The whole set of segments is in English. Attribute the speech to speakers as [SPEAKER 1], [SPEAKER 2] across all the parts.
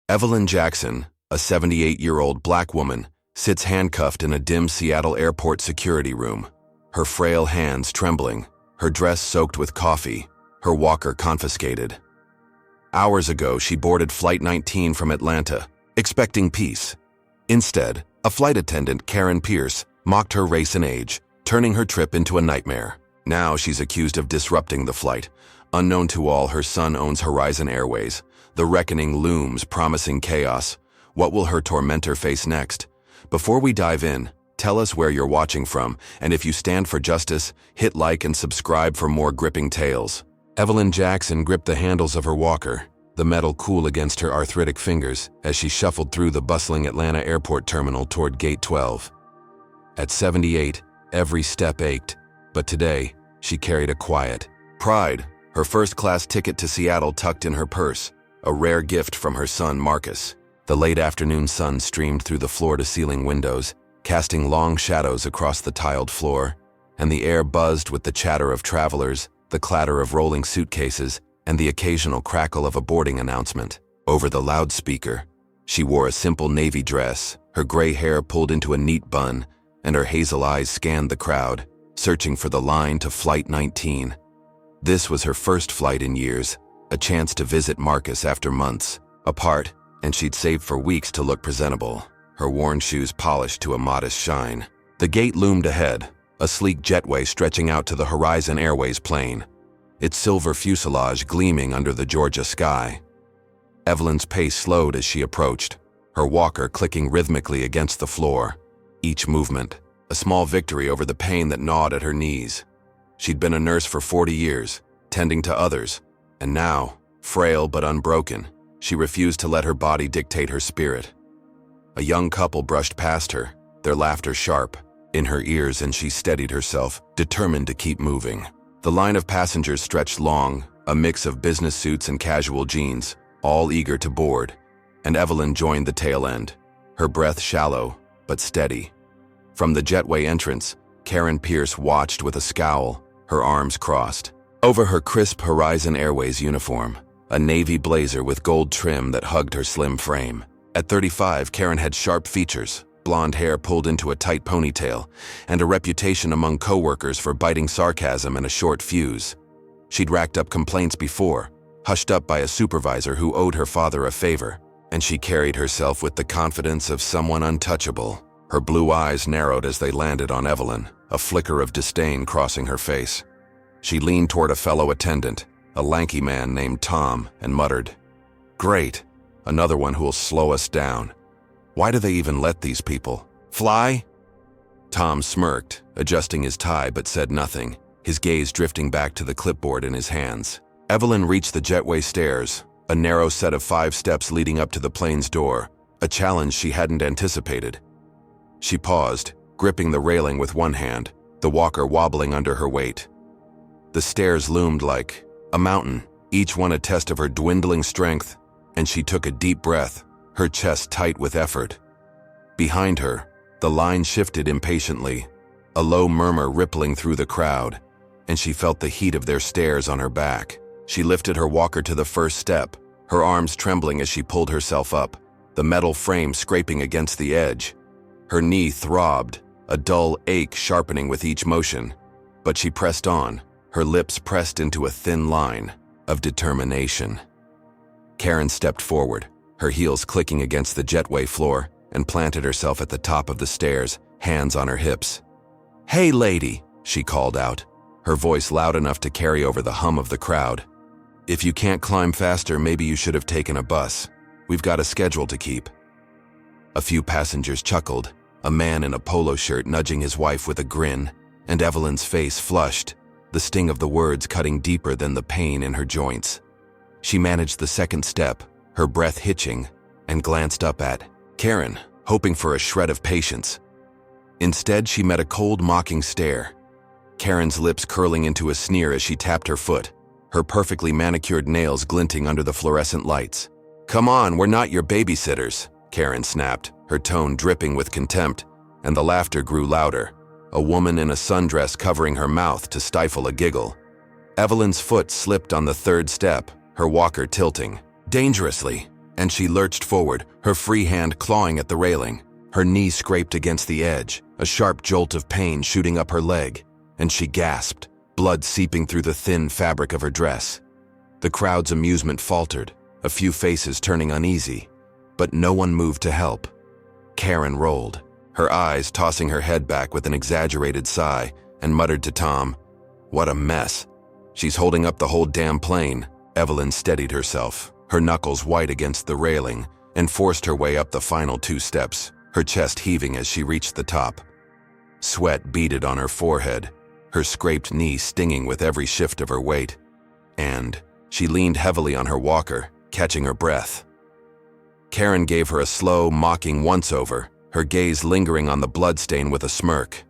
[SPEAKER 1] Evelyn Jackson, a 78-year-old black woman, sits handcuffed in a dim Seattle airport security room, her frail hands trembling, her dress soaked with coffee, her walker confiscated. Hours ago, she boarded Flight 19 from Atlanta, expecting peace. Instead, a flight attendant, Karen Pierce, mocked her race and age, turning her trip into a nightmare. Now she's accused of disrupting the flight. Unknown to all, her son owns Horizon Airways. The reckoning looms, promising chaos. What will her tormentor face next? Before we dive in, tell us where you're watching from, and if you stand for justice, hit like and subscribe for more gripping tales. Evelyn Jackson gripped the handles of her walker, the metal cool against her arthritic fingers as she shuffled through the bustling Atlanta airport terminal toward Gate 12. At 78, every step ached, but today, she carried a quiet pride, her first-class ticket to Seattle tucked in her purse, a rare gift from her son Marcus. The late afternoon sun streamed through the floor-to-ceiling windows, casting long shadows across the tiled floor, and the air buzzed with the chatter of travelers, the clatter of rolling suitcases, and the occasional crackle of a boarding announcement. Over the loudspeaker, she wore a simple navy dress, her gray hair pulled into a neat bun, and her hazel eyes scanned the crowd, searching for the line to Flight 19. This was her first flight in years, a chance to visit Marcus after months apart, and she'd saved for weeks to look presentable, her worn shoes polished to a modest shine. The gate loomed ahead, a sleek jetway stretching out to the Horizon Airways plane, its silver fuselage gleaming under the Georgia sky. Evelyn's pace slowed as she approached, her walker clicking rhythmically against the floor. Each movement, a small victory over the pain that gnawed at her knees. She'd been a nurse for 40 years, tending to others, and now, frail but unbroken, she refused to let her body dictate her spirit. A young couple brushed past her, their laughter sharp in her ears, and she steadied herself, determined to keep moving. The line of passengers stretched long, a mix of business suits and casual jeans, all eager to board, and Evelyn joined the tail end, her breath shallow but steady. From the jetway entrance, Karen Pierce watched with a scowl, her arms crossed. Over her crisp Horizon Airways uniform, a navy blazer with gold trim that hugged her slim frame. At 35, Karen had sharp features, blonde hair pulled into a tight ponytail, and a reputation among coworkers for biting sarcasm and a short fuse. She'd racked up complaints before, hushed up by a supervisor who owed her father a favor, and she carried herself with the confidence of someone untouchable. Her blue eyes narrowed as they landed on Evelyn, a flicker of disdain crossing her face. She leaned toward a fellow attendant, a lanky man named Tom, and muttered, "Great, another one who'll slow us down. Why do they even let these people fly?" Tom smirked, adjusting his tie, but said nothing, his gaze drifting back to the clipboard in his hands. Evelyn reached the jetway stairs, a narrow set of 5 steps leading up to the plane's door, a challenge she hadn't anticipated. She paused, gripping the railing with one hand, the walker wobbling under her weight. The stairs loomed like a mountain, each one a test of her dwindling strength, and she took a deep breath, her chest tight with effort. Behind her, the line shifted impatiently, a low murmur rippling through the crowd, and she felt the heat of their stares on her back. She lifted her walker to the first step, her arms trembling as she pulled herself up, the metal frame scraping against the edge. Her knee throbbed, a dull ache sharpening with each motion, but she pressed on, her lips pressed into a thin line of determination. Karen stepped forward, her heels clicking against the jetway floor, and planted herself at the top of the stairs, hands on her hips. "Hey, lady," she called out, her voice loud enough to carry over the hum of the crowd. "If you can't climb faster, maybe you should have taken a bus. We've got a schedule to keep." A few passengers chuckled, a man in a polo shirt nudging his wife with a grin, and Evelyn's face flushed, the sting of the words cutting deeper than the pain in her joints. She managed the second step, her breath hitching, and glanced up at Karen, hoping for a shred of patience. Instead, she met a cold, mocking stare, Karen's lips curling into a sneer as she tapped her foot, her perfectly manicured nails glinting under the fluorescent lights. "Come on, we're not your babysitters," Karen snapped, her tone dripping with contempt, and the laughter grew louder, a woman in a sundress covering her mouth to stifle a giggle. Evelyn's foot slipped on the third step, her walker tilting. Dangerously, and she lurched forward, her free hand clawing at the railing. Her knee scraped against the edge, a sharp jolt of pain shooting up her leg, and she gasped, blood seeping through the thin fabric of her dress. The crowd's amusement faltered, a few faces turning uneasy, but no one moved to help. Karen rolled, her eyes tossing her head back with an exaggerated sigh, and muttered to Tom, "What a mess. She's holding up the whole damn plane." Evelyn steadied herself, her knuckles white against the railing, and forced her way up the final 2 steps, her chest heaving as she reached the top. Sweat beaded on her forehead, her scraped knee stinging with every shift of her weight, and she leaned heavily on her walker, catching her breath. Karen gave her a slow, mocking once-over, her gaze lingering on the bloodstain with a smirk.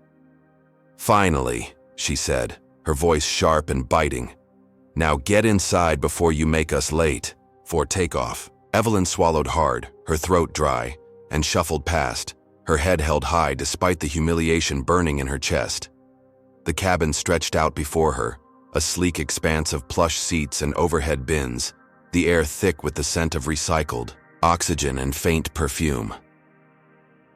[SPEAKER 1] "Finally," she said, her voice sharp and biting. "Now get inside before you make us late for takeoff." Evelyn swallowed hard, her throat dry, and shuffled past, her head held high despite the humiliation burning in her chest. The cabin stretched out before her, a sleek expanse of plush seats and overhead bins, the air thick with the scent of recycled oxygen and faint perfume.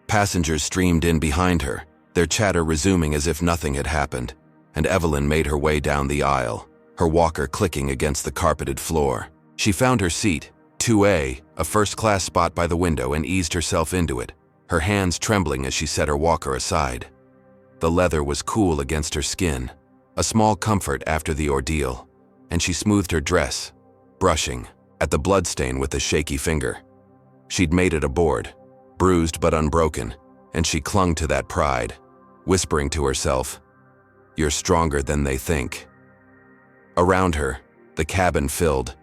[SPEAKER 1] Passengers streamed in behind her, their chatter resuming as if nothing had happened, and Evelyn made her way down the aisle, her walker clicking against the carpeted floor. She found her seat, 2A, a first-class spot by the window, and eased herself into it, her hands trembling as she set her walker aside. The leather was cool against her skin, a small comfort after the ordeal, and she smoothed her dress, brushing at the bloodstain with a shaky finger. She'd made it aboard, bruised but unbroken, and she clung to that pride, whispering to herself, "You're stronger than they think." Around her, the cabin filled,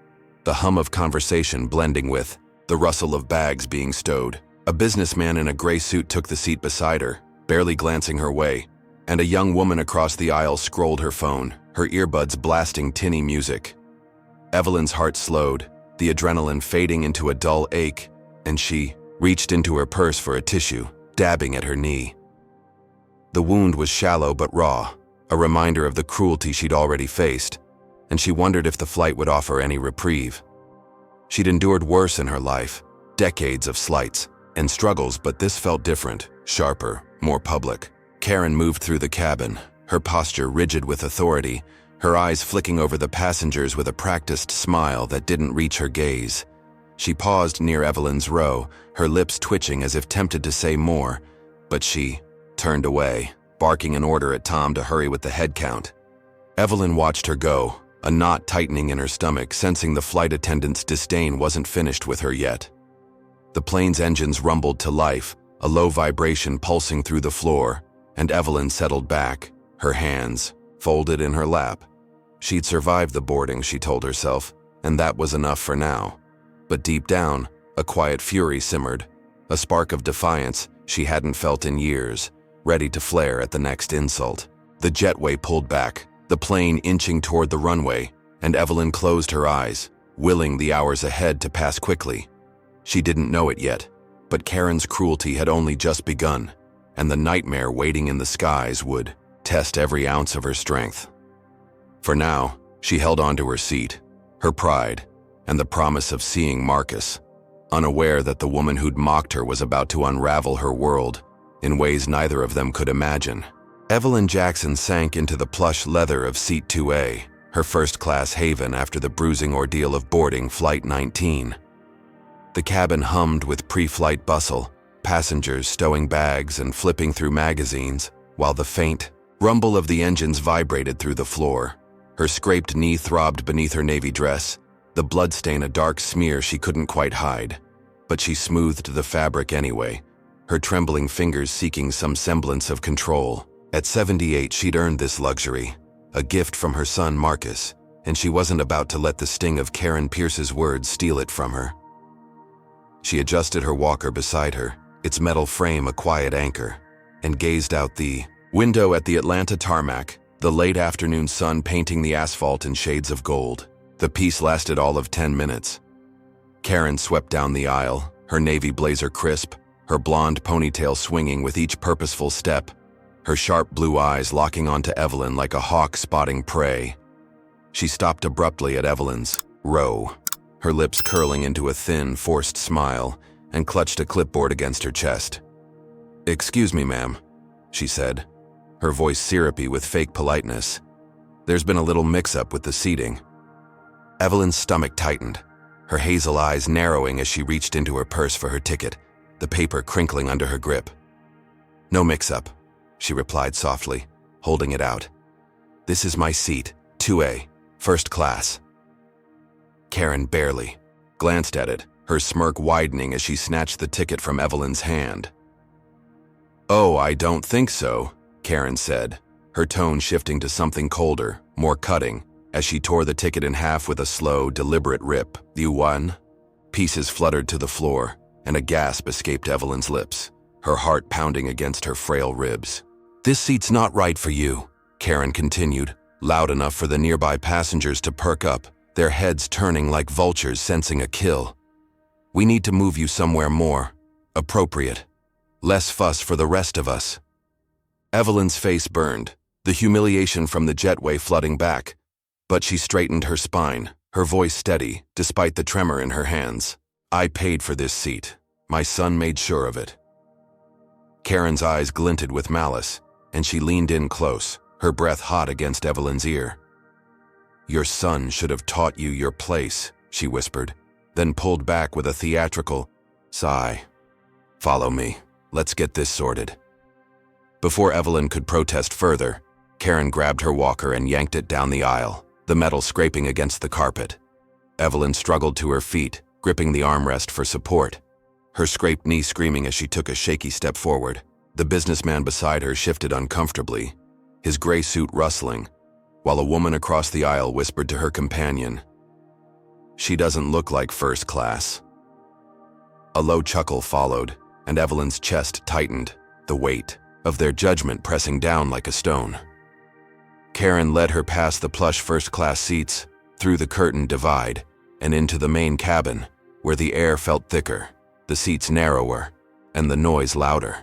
[SPEAKER 1] the hum of conversation blending with the rustle of bags being stowed. A businessman in a gray suit took the seat beside her, barely glancing her way, and a young woman across the aisle scrolled her phone, her earbuds blasting tinny music. Evelyn's heart slowed, the adrenaline fading into a dull ache, and she reached into her purse for a tissue, dabbing at her knee. The wound was shallow but raw, a reminder of the cruelty she'd already faced, and she wondered if the flight would offer any reprieve. She'd endured worse in her life, decades of slights and struggles, but this felt different, sharper, more public. Karen moved through the cabin, her posture rigid with authority, her eyes flicking over the passengers with a practiced smile that didn't reach her gaze. She paused near Evelyn's row, her lips twitching as if tempted to say more, but she turned away, barking an order at Tom to hurry with the head count. Evelyn watched her go, a knot tightening in her stomach, sensing the flight attendant's disdain wasn't finished with her yet. The plane's engines rumbled to life, a low vibration pulsing through the floor, and Evelyn settled back, her hands folded in her lap. She'd survived the boarding, she told herself, and that was enough for now. But deep down, a quiet fury simmered, a spark of defiance she hadn't felt in years, ready to flare at the next insult. The jetway pulled back, the plane inching toward the runway, and Evelyn closed her eyes, willing the hours ahead to pass quickly. She didn't know it yet, but Karen's cruelty had only just begun, and the nightmare waiting in the skies would test every ounce of her strength. For now, she held on to her seat, her pride, and the promise of seeing Marcus, unaware that the woman who'd mocked her was about to unravel her world in ways neither of them could imagine. Evelyn Jackson sank into the plush leather of Seat 2A, her first-class haven after the bruising ordeal of boarding Flight 19. The cabin hummed with pre-flight bustle, passengers stowing bags and flipping through magazines, while the faint rumble of the engines vibrated through the floor. Her scraped knee throbbed beneath her navy dress, the bloodstain a dark smear she couldn't quite hide. But she smoothed the fabric anyway, her trembling fingers seeking some semblance of control. At 78, she'd earned this luxury, a gift from her son Marcus, and she wasn't about to let the sting of Karen Pierce's words steal it from her. She adjusted her walker beside her, its metal frame a quiet anchor, and gazed out the window at the Atlanta tarmac, the late afternoon sun painting the asphalt in shades of gold. The piece lasted all of 10 minutes. Karen swept down the aisle, her navy blazer crisp, her blonde ponytail swinging with each purposeful step, her sharp blue eyes locking onto Evelyn like a hawk spotting prey. She stopped abruptly at Evelyn's row, her lips curling into a thin, forced smile, and clutched a clipboard against her chest. "Excuse me, ma'am," she said, her voice syrupy with fake politeness. "There's been a little mix-up with the seating." Evelyn's stomach tightened, her hazel eyes narrowing as she reached into her purse for her ticket, the paper crinkling under her grip. "No mix-up," she replied softly, holding it out. "This is my seat, 2A, first class." Karen barely glanced at it, her smirk widening as she snatched the ticket from Evelyn's hand. "Oh, I don't think so," Karen said, her tone shifting to something colder, more cutting, as she tore the ticket in half with a slow, deliberate rip. "You won?" Pieces fluttered to the floor, and a gasp escaped Evelyn's lips, her heart pounding against her frail ribs. "This seat's not right for you," Karen continued, loud enough for the nearby passengers to perk up, their heads turning like vultures sensing a kill. "We need to move you somewhere more appropriate. Less fuss for the rest of us." Evelyn's face burned, the humiliation from the jetway flooding back, but she straightened her spine, her voice steady, despite the tremor in her hands. "I paid for this seat. My son made sure of it." Karen's eyes glinted with malice, and she leaned in close, her breath hot against Evelyn's ear. "Your son should have taught you your place," she whispered, then pulled back with a theatrical sigh. "Follow me. Let's get this sorted." Before Evelyn could protest further, Karen grabbed her walker and yanked it down the aisle, the metal scraping against the carpet. Evelyn struggled to her feet, gripping the armrest for support, her scraped knee screaming as she took a shaky step forward. The businessman beside her shifted uncomfortably, his gray suit rustling, while a woman across the aisle whispered to her companion, "She doesn't look like first class." A low chuckle followed, and Evelyn's chest tightened, the weight of their judgment pressing down like a stone. Karen led her past the plush first-class seats, through the curtained divide, and into the main cabin, where the air felt thicker, the seats narrower, and the noise louder.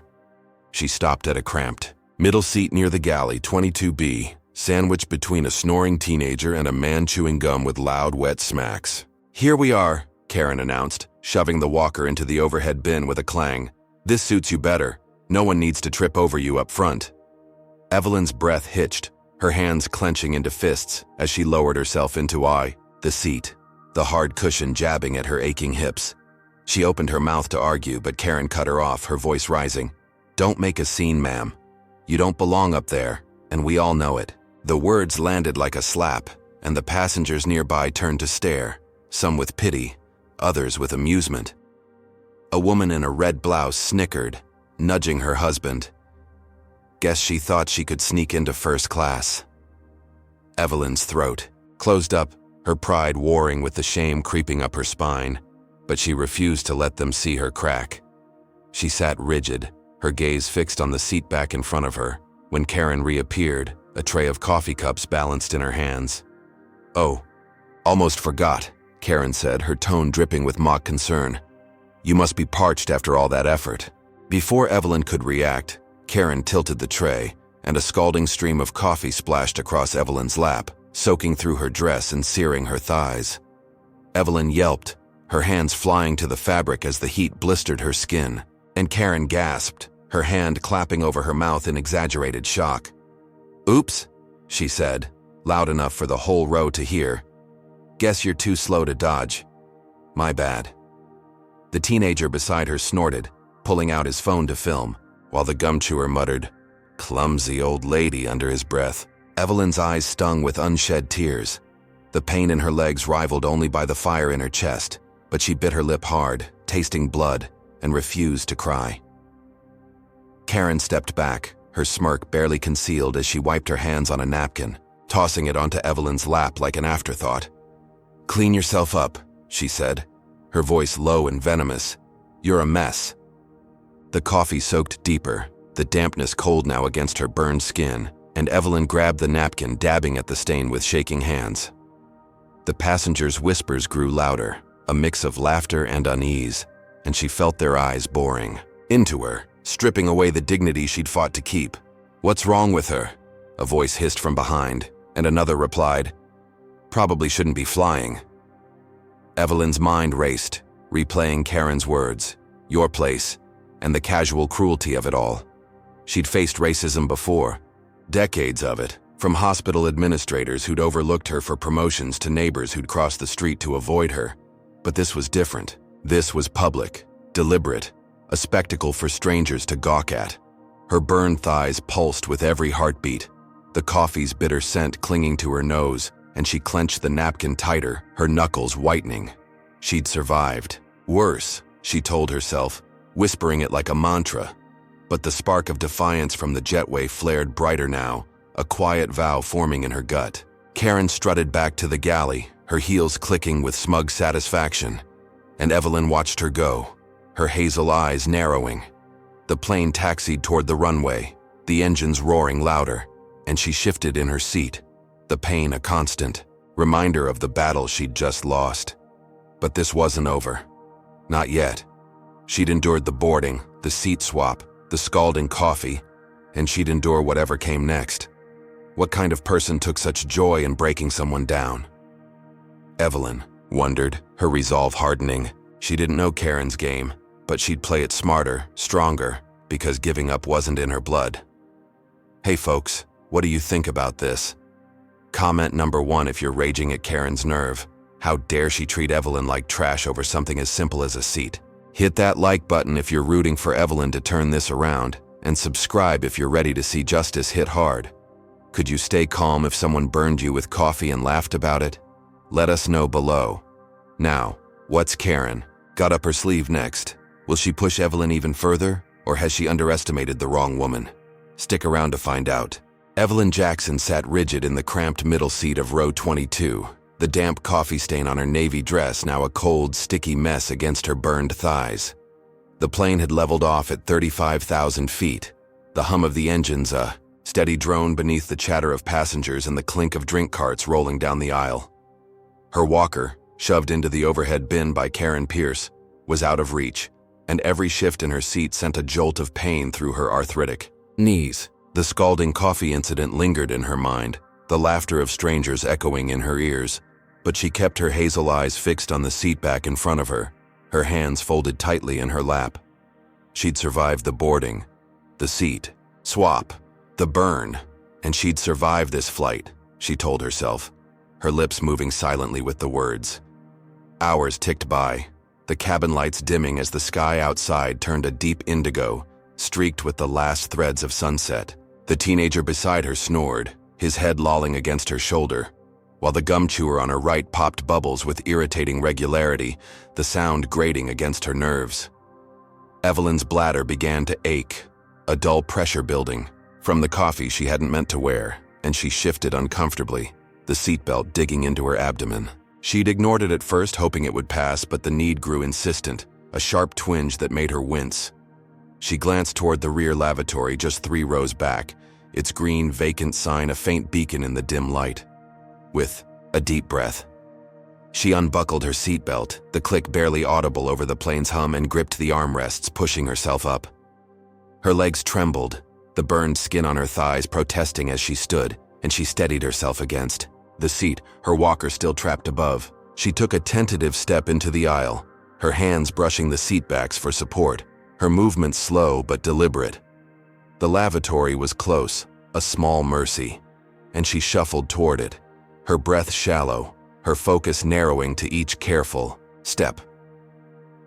[SPEAKER 1] She stopped at a cramped middle seat near the galley, 22B, sandwiched between a snoring teenager and a man chewing gum with loud, wet smacks. "Here we are," Karen announced, shoving the walker into the overhead bin with a clang. "This suits you better. No one needs to trip over you up front." Evelyn's breath hitched, her hands clenching into fists as she lowered herself into the seat, the hard cushion jabbing at her aching hips. She opened her mouth to argue, but Karen cut her off, her voice rising. "Don't make a scene, ma'am. You don't belong up there, and we all know it." The words landed like a slap, and the passengers nearby turned to stare, some with pity, others with amusement. A woman in a red blouse snickered, nudging her husband. Guess she thought she could sneak into first class. Evelyn's throat closed up, her pride warring with the shame creeping up her spine, but she refused to let them see her crack. She sat rigid, her gaze fixed on the seat back in front of her, when Karen reappeared, a tray of coffee cups balanced in her hands. "Oh, almost forgot," Karen said, her tone dripping with mock concern. "You must be parched after all that effort." Before Evelyn could react, Karen tilted the tray, and a scalding stream of coffee splashed across Evelyn's lap, soaking through her dress and searing her thighs. Evelyn yelped, her hands flying to the fabric as the heat blistered her skin, and Karen gasped, her hand clapping over her mouth in exaggerated shock. "Oops," she said, loud enough for the whole row to hear. "Guess you're too slow to dodge. My bad." The teenager beside her snorted, pulling out his phone to film, while the gum chewer muttered, "Clumsy old lady," under his breath. Evelyn's eyes stung with unshed tears. The pain in her legs rivaled only by the fire in her chest, but she bit her lip hard, tasting blood, and refused to cry. Karen stepped back, her smirk barely concealed as she wiped her hands on a napkin, tossing it onto Evelyn's lap like an afterthought. "Clean yourself up," she said, her voice low and venomous. "You're a mess." The coffee soaked deeper, the dampness cold now against her burned skin, and Evelyn grabbed the napkin, dabbing at the stain with shaking hands. The passengers' whispers grew louder, a mix of laughter and unease, and she felt their eyes boring into her, stripping away the dignity she'd fought to keep. "What's wrong with her?" a voice hissed from behind, and another replied, "Probably shouldn't be flying." Evelyn's mind raced, replaying Karen's words, "your place," and the casual cruelty of it all. She'd faced racism before, decades of it, from hospital administrators who'd overlooked her for promotions to neighbors who'd crossed the street to avoid her. But this was different. This was public, deliberate, a spectacle for strangers to gawk at. Her burned thighs pulsed with every heartbeat, the coffee's bitter scent clinging to her nose, and she clenched the napkin tighter, her knuckles whitening. She'd survived. Worse, she told herself, whispering it like a mantra. But the spark of defiance from the jetway flared brighter now, a quiet vow forming in her gut. Karen strutted back to the galley, her heels clicking with smug satisfaction, and Evelyn watched her go, her hazel eyes narrowing. The plane taxied toward the runway, the engines roaring louder, and she shifted in her seat, the pain a constant, reminder of the battle she'd just lost. But this wasn't over. Not yet. She'd endured the boarding, the seat swap, the scalding coffee, and she'd endure whatever came next. What kind of person took such joy in breaking someone down? Evelyn wondered, her resolve hardening. She didn't know Karen's game, but she'd play it smarter, stronger, because giving up wasn't in her blood. Hey folks, what do you think about this? Comment number 1 if you're raging at Karen's nerve. How dare she treat Evelyn like trash over something as simple as a seat? Hit that like button if you're rooting for Evelyn to turn this around, and subscribe if you're ready to see justice hit hard. Could you stay calm if someone burned you with coffee and laughed about it? Let us know below. Now, what's Karen got up her sleeve next? Will she push Evelyn even further, or has she underestimated the wrong woman? Stick around to find out. Evelyn Jackson sat rigid in the cramped middle seat of row 22, the damp coffee stain on her navy dress now a cold, sticky mess against her burned thighs. The plane had leveled off at 35,000 feet, the hum of the engines a steady drone beneath the chatter of passengers and the clink of drink carts rolling down the aisle. Her walker, shoved into the overhead bin by Karen Pierce, was out of reach, and every shift in her seat sent a jolt of pain through her arthritic knees. The scalding coffee incident lingered in her mind, the laughter of strangers echoing in her ears, but she kept her hazel eyes fixed on the seat back in front of her, her hands folded tightly in her lap. She'd survived the boarding, the seat swap, the burn, and she'd survived this flight, she told herself, her lips moving silently with the words. Hours ticked by, the cabin lights dimming as the sky outside turned a deep indigo, streaked with the last threads of sunset. The teenager beside her snored, his head lolling against her shoulder, while the gum chewer on her right popped bubbles with irritating regularity, the sound grating against her nerves. Evelyn's bladder began to ache, a dull pressure building, from the coffee she hadn't meant to wear, and she shifted uncomfortably, the seatbelt digging into her abdomen. She'd ignored it at first, hoping it would pass, but the need grew insistent, a sharp twinge that made her wince. She glanced toward the rear lavatory just 3 rows back, its green, vacant sign a faint beacon in the dim light. With a deep breath, she unbuckled her seatbelt, the click barely audible over the plane's hum, and gripped the armrests, pushing herself up. Her legs trembled, the burned skin on her thighs protesting as she stood, and she steadied herself against the seat, her walker still trapped above. She took a tentative step into the aisle, her hands brushing the seatbacks for support, her movements slow but deliberate. The lavatory was close, a small mercy, and she shuffled toward it, her breath shallow, her focus narrowing to each careful step.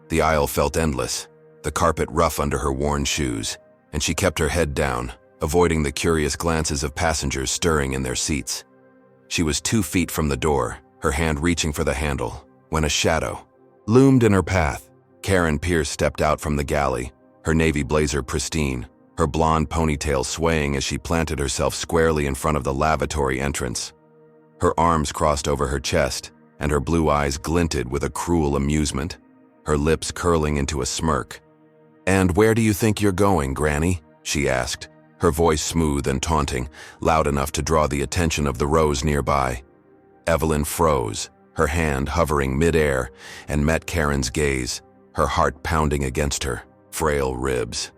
[SPEAKER 1] The aisle felt endless, the carpet rough under her worn shoes, and she kept her head down, avoiding the curious glances of passengers stirring in their seats. She was 2 feet from the door, her hand reaching for the handle, when a shadow loomed in her path. Karen Pierce stepped out from the galley, her navy blazer pristine, her blonde ponytail swaying as she planted herself squarely in front of the lavatory entrance. Her arms crossed over her chest, and her blue eyes glinted with a cruel amusement, her lips curling into a smirk. "And where do you think you're going, Granny?" she asked, her voice smooth and taunting, loud enough to draw the attention of the rows nearby. Evelyn froze, her hand hovering mid-air, and met Karen's gaze, her heart pounding against her frail ribs.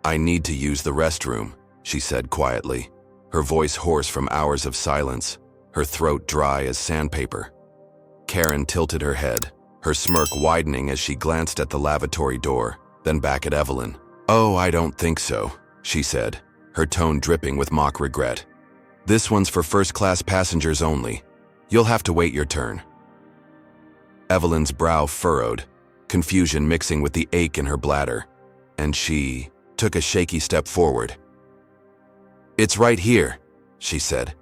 [SPEAKER 1] "I need to use the restroom," she said quietly, her voice hoarse from hours of silence, her throat dry as sandpaper. Karen tilted her head, her smirk widening as she glanced at the lavatory door, then back at Evelyn. "Oh, I don't think so," she said, her tone dripping with mock regret. "This one's for first-class passengers only. You'll have to wait your turn." Evelyn's brow furrowed, confusion mixing with the ache in her bladder, and she took a shaky step forward. "It's right here," she said,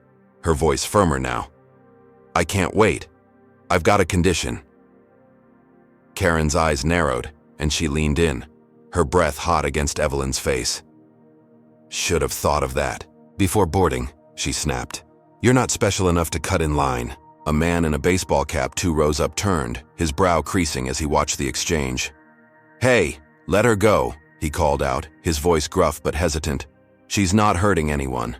[SPEAKER 1] her voice firmer now. "I can't wait. I've got a condition." Karen's eyes narrowed, and she leaned in, her breath hot against Evelyn's face. "Should have thought of that before boarding," she snapped. "You're not special enough to cut in line." A man in a baseball cap 2 rows up turned, his brow creasing as he watched the exchange. "Hey, let her go," he called out, his voice gruff but hesitant. "She's not hurting anyone."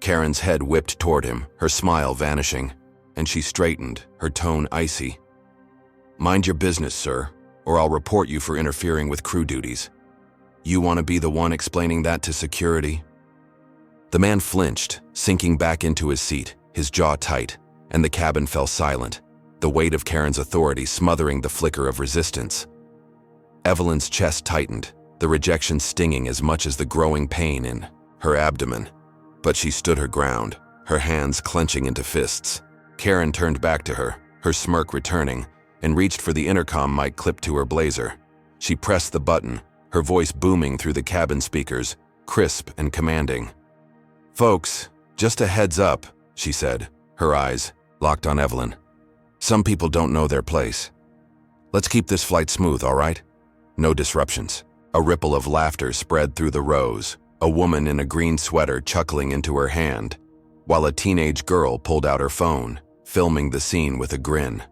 [SPEAKER 1] Karen's head whipped toward him, her smile vanishing, and she straightened, her tone icy. "Mind your business, sir, or I'll report you for interfering with crew duties. You want to be the one explaining that to security?" The man flinched, sinking back into his seat, his jaw tight, and the cabin fell silent, the weight of Karen's authority smothering the flicker of resistance. Evelyn's chest tightened, the rejection stinging as much as the growing pain in her abdomen. But she stood her ground, her hands clenching into fists. Karen turned back to her, her smirk returning, and reached for the intercom mic clipped to her blazer. She pressed the button, her voice booming through the cabin speakers, crisp and commanding. "Folks, just a heads up," she said, her eyes locked on Evelyn. "Some people don't know their place. Let's keep this flight smooth, all right? No disruptions." A ripple of laughter spread through the rows, a woman in a green sweater chuckling into her hand, while a teenage girl pulled out her phone, filming the scene with a grin.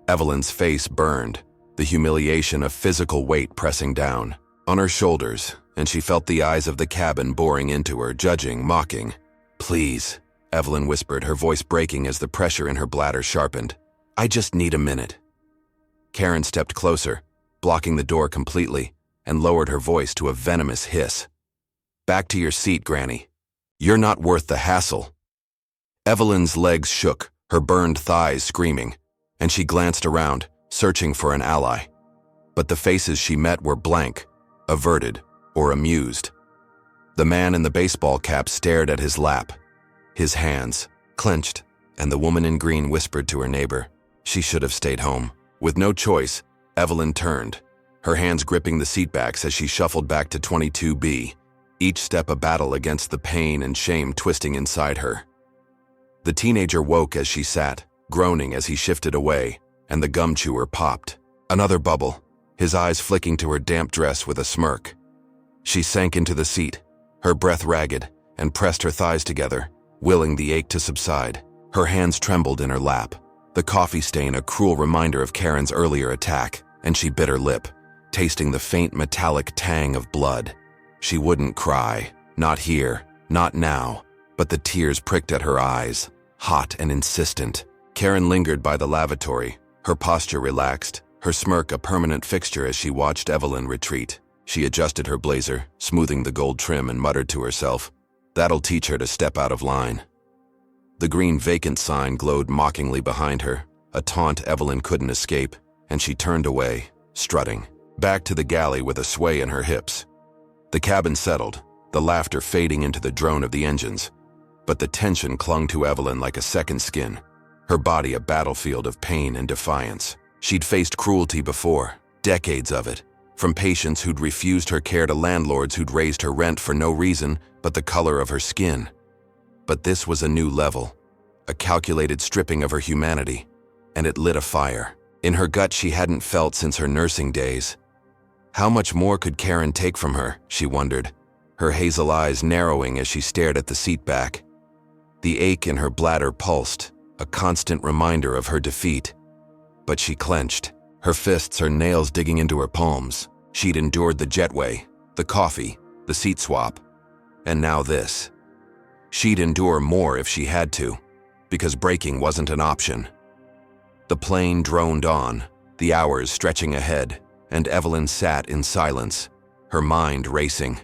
[SPEAKER 1] Evelyn's face burned, the humiliation of physical weight pressing down on her shoulders, and she felt the eyes of the cabin boring into her, judging, mocking. "Please," Evelyn whispered, her voice breaking as the pressure in her bladder sharpened. "I just need a minute." Karen stepped closer, blocking the door completely, and lowered her voice to a venomous hiss. "Back to your seat, Granny. You're not worth the hassle." Evelyn's legs shook, her burned thighs screaming, and she glanced around, searching for an ally. But the faces she met were blank, averted, or amused. The man in the baseball cap stared at his lap, his hands clenched, and the woman in green whispered to her neighbor. She should have stayed home. With no choice, Evelyn turned, her hands gripping the seatbacks as she shuffled back to 22B, each step a battle against the pain and shame twisting inside her. The teenager woke as she sat, groaning as he shifted away, and the gum chewer popped. Another bubble, his eyes flicking to her damp dress with a smirk. She sank into the seat, her breath ragged, and pressed her thighs together, willing the ache to subside. Her hands trembled in her lap, the coffee stain a cruel reminder of Karen's earlier attack, and she bit her lip, tasting the faint metallic tang of blood. She wouldn't cry, not here, not now, but the tears pricked at her eyes, hot and insistent. Karen lingered by the lavatory, her posture relaxed, her smirk a permanent fixture as she watched Evelyn retreat. She adjusted her blazer, smoothing the gold trim, and muttered to herself, "That'll teach her to step out of line." The green vacant sign glowed mockingly behind her, a taunt Evelyn couldn't escape, and she turned away, strutting, back to the galley with a sway in her hips. The cabin settled, the laughter fading into the drone of the engines, but the tension clung to Evelyn like a second skin, her body a battlefield of pain and defiance. She'd faced cruelty before, decades of it, from patients who'd refused her care to landlords who'd raised her rent for no reason but the color of her skin. But this was a new level, a calculated stripping of her humanity, and it lit a fire in her gut she hadn't felt since her nursing days. How much more could Karen take from her, she wondered, her hazel eyes narrowing as she stared at the seat back. The ache in her bladder pulsed, a constant reminder of her defeat. But she clenched, her fists, her nails digging into her palms. She'd endured the jetway, the coffee, the seat swap, and now this. She'd endure more if she had to, because breaking wasn't an option. The plane droned on, the hours stretching ahead, and Evelyn sat in silence, her mind racing.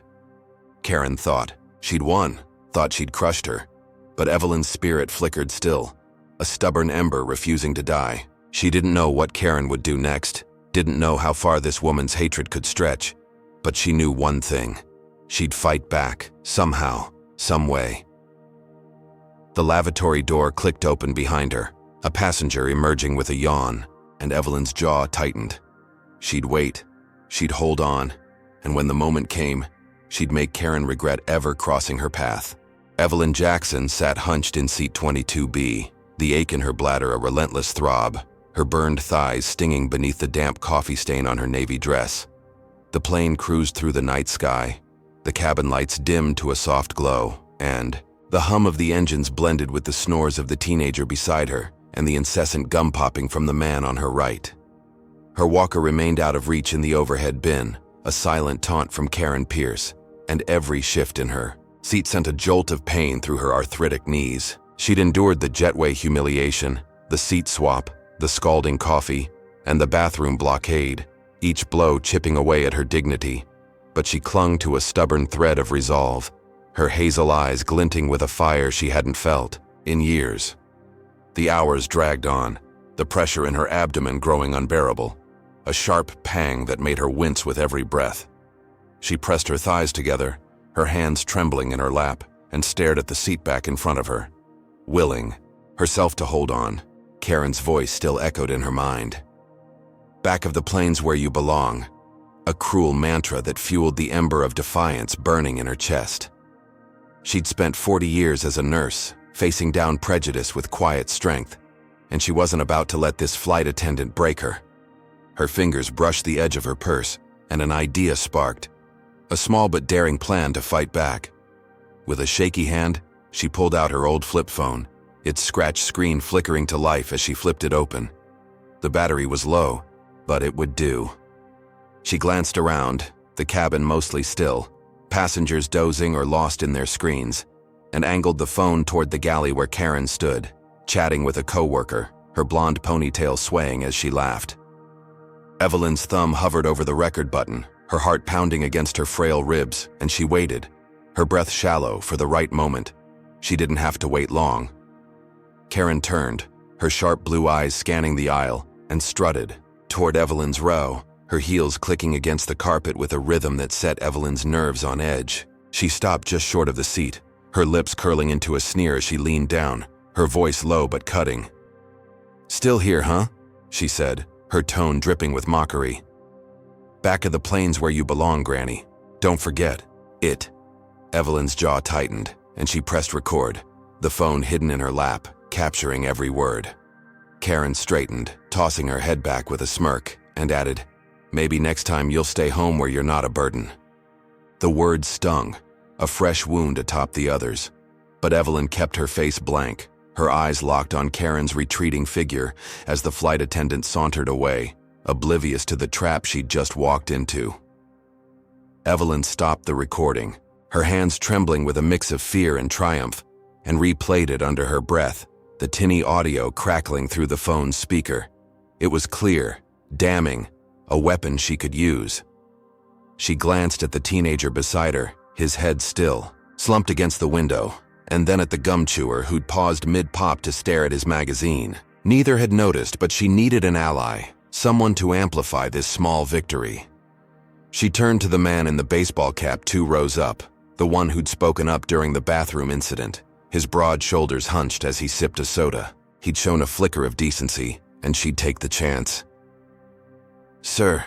[SPEAKER 1] Karen thought she'd won, thought she'd crushed her, but Evelyn's spirit flickered still, a stubborn ember refusing to die. She didn't know what Karen would do next, didn't know how far this woman's hatred could stretch, but she knew one thing. She'd fight back, somehow, some way. The lavatory door clicked open behind her, a passenger emerging with a yawn, and Evelyn's jaw tightened. She'd wait, she'd hold on, and when the moment came, she'd make Karen regret ever crossing her path. Evelyn Jackson sat hunched in seat 22B, the ache in her bladder a relentless throb, her burned thighs stinging beneath the damp coffee stain on her navy dress. The plane cruised through the night sky, the cabin lights dimmed to a soft glow, and the hum of the engines blended with the snores of the teenager beside her and the incessant gum popping from the man on her right. Her walker remained out of reach in the overhead bin, a silent taunt from Karen Pierce, and every shift in her seat sent a jolt of pain through her arthritic knees. She'd endured the jetway humiliation, the seat swap, the scalding coffee, and the bathroom blockade, each blow chipping away at her dignity, but she clung to a stubborn thread of resolve, her hazel eyes glinting with a fire she hadn't felt in years. The hours dragged on, the pressure in her abdomen growing unbearable, a sharp pang that made her wince with every breath. She pressed her thighs together, her hands trembling in her lap, and stared at the seat back in front of her. Willing herself to hold on, Karen's voice still echoed in her mind. Back of the plane's where you belong, a cruel mantra that fueled the ember of defiance burning in her chest. She'd spent 40 years as a nurse, facing down prejudice with quiet strength, and she wasn't about to let this flight attendant break her. Her fingers brushed the edge of her purse, and an idea sparked, a small but daring plan to fight back. With a shaky hand, she pulled out her old flip phone, its scratched screen flickering to life as she flipped it open. The battery was low, but it would do. She glanced around, the cabin mostly still, passengers dozing or lost in their screens, and angled the phone toward the galley where Karen stood, chatting with a coworker, her blonde ponytail swaying as she laughed. Evelyn's thumb hovered over the record button, her heart pounding against her frail ribs, and she waited, her breath shallow for the right moment. She didn't have to wait long. Karen turned, her sharp blue eyes scanning the aisle, and strutted toward Evelyn's row, her heels clicking against the carpet with a rhythm that set Evelyn's nerves on edge. She stopped just short of the seat, her lips curling into a sneer as she leaned down, her voice low but cutting. "Still here, huh?" she said, her tone dripping with mockery. "Back of the plane's where you belong, Granny. Don't forget it." Evelyn's jaw tightened, and she pressed record, the phone hidden in her lap, capturing every word. Karen straightened, tossing her head back with a smirk, and added, "Maybe next time you'll stay home where you're not a burden." The words stung, a fresh wound atop the others, but Evelyn kept her face blank, her eyes locked on Karen's retreating figure as the flight attendant sauntered away, oblivious to the trap she'd just walked into. Evelyn stopped the recording, her hands trembling with a mix of fear and triumph, and replayed it under her breath, the tinny audio crackling through the phone's speaker. It was clear, damning, a weapon she could use. She glanced at the teenager beside her, his head still, slumped against the window, and then at the gum chewer who'd paused mid-pop to stare at his magazine. Neither had noticed, but she needed an ally, someone to amplify this small victory. She turned to the man in the baseball cap 2 rows up, the one who'd spoken up during the bathroom incident, his broad shoulders hunched as he sipped a soda. He'd shown a flicker of decency, and she'd take the chance. "Sir,"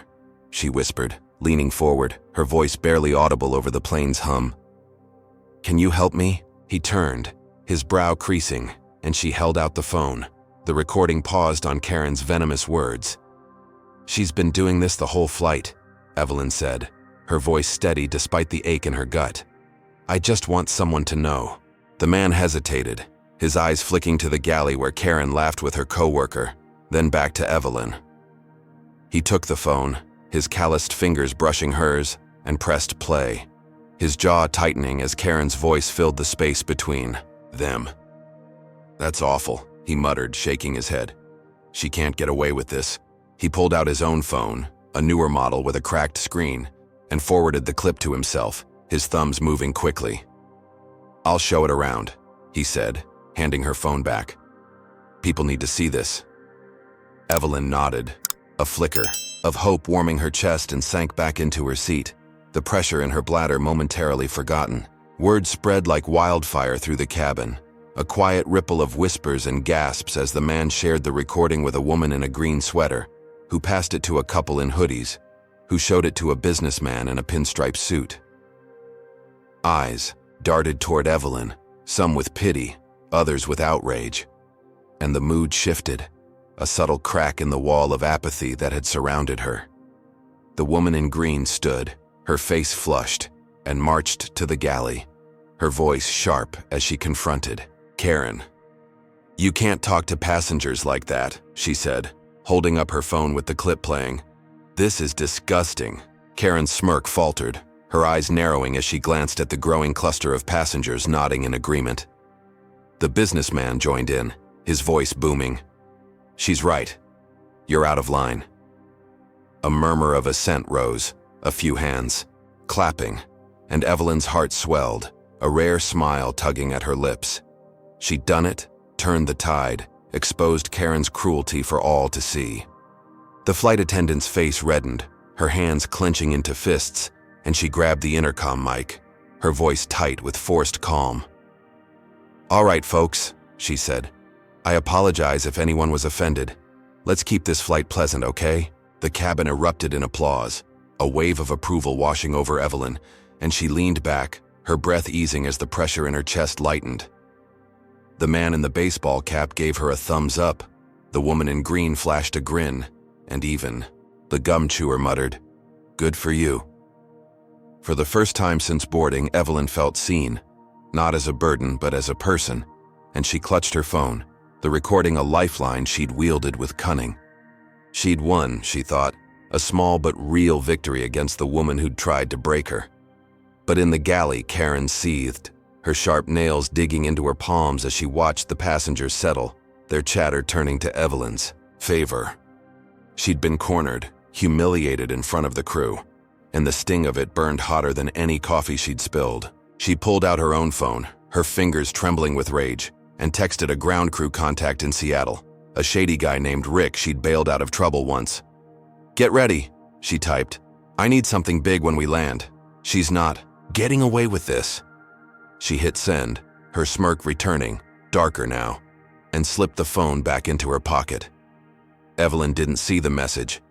[SPEAKER 1] she whispered, leaning forward, her voice barely audible over the plane's hum. "Can you help me?" He turned, his brow creasing, and she held out the phone. The recording paused on Karen's venomous words. "She's been doing this the whole flight," Evelyn said, her voice steady despite the ache in her gut. "I just want someone to know." The man hesitated, his eyes flicking to the galley where Karen laughed with her coworker, then back to Evelyn. He took the phone, his calloused fingers brushing hers, and pressed play, his jaw tightening as Karen's voice filled the space between them. "That's awful," he muttered, shaking his head. "She can't get away with this." He pulled out his own phone, a newer model with a cracked screen, and forwarded the clip to himself, his thumbs moving quickly. "I'll show it around," he said, handing her phone back. People need to see this." Evelyn nodded, a flicker of hope warming her chest, and sank back into her seat, the pressure in her bladder momentarily forgotten. Word spread like wildfire through the cabin, a quiet ripple of whispers and gasps as the man shared the recording with a woman in a green sweater, who passed it to a couple in hoodies, who showed it to a businessman in a pinstripe suit. Eyes darted toward Evelyn, some with pity, others with outrage. And the mood shifted, a subtle crack in the wall of apathy that had surrounded her. The woman in green stood, her face flushed, and marched to the galley, her voice sharp as she confronted Karen. "You can't talk to passengers like that," she said, holding up her phone with the clip playing. "This is disgusting." Karen's smirk faltered, her eyes narrowing as she glanced at the growing cluster of passengers nodding in agreement. The businessman joined in, his voice booming. "She's right. You're out of line." A murmur of assent rose, a few hands clapping, and Evelyn's heart swelled, a rare smile tugging at her lips. She'd done it, turned the tide, exposed Karen's cruelty for all to see. The flight attendant's face reddened, her hands clenching into fists, and she grabbed the intercom mic, her voice tight with forced calm. "All right, folks," she said. "I apologize if anyone was offended. Let's keep this flight pleasant, okay?" The cabin erupted in applause, a wave of approval washing over Evelyn, and she leaned back, her breath easing as the pressure in her chest lightened. The man in the baseball cap gave her a thumbs up, the woman in green flashed a grin, and even the gum chewer muttered, "Good for you." For the first time since boarding, Evelyn felt seen, not as a burden but as a person, and she clutched her phone, the recording a lifeline she'd wielded with cunning. She'd won, she thought, a small but real victory against the woman who'd tried to break her. But in the galley, Karen seethed, her sharp nails digging into her palms as she watched the passengers settle, their chatter turning to Evelyn's favor. She'd been cornered, humiliated in front of the crew, and the sting of it burned hotter than any coffee she'd spilled. She pulled out her own phone, her fingers trembling with rage, and texted a ground crew contact in Seattle, a shady guy named Rick she'd bailed out of trouble once. "Get ready," she typed. "I need something big when we land. She's not getting away with this." She hit send, her smirk returning, darker now, and slipped the phone back into her pocket. Evelyn didn't see the message,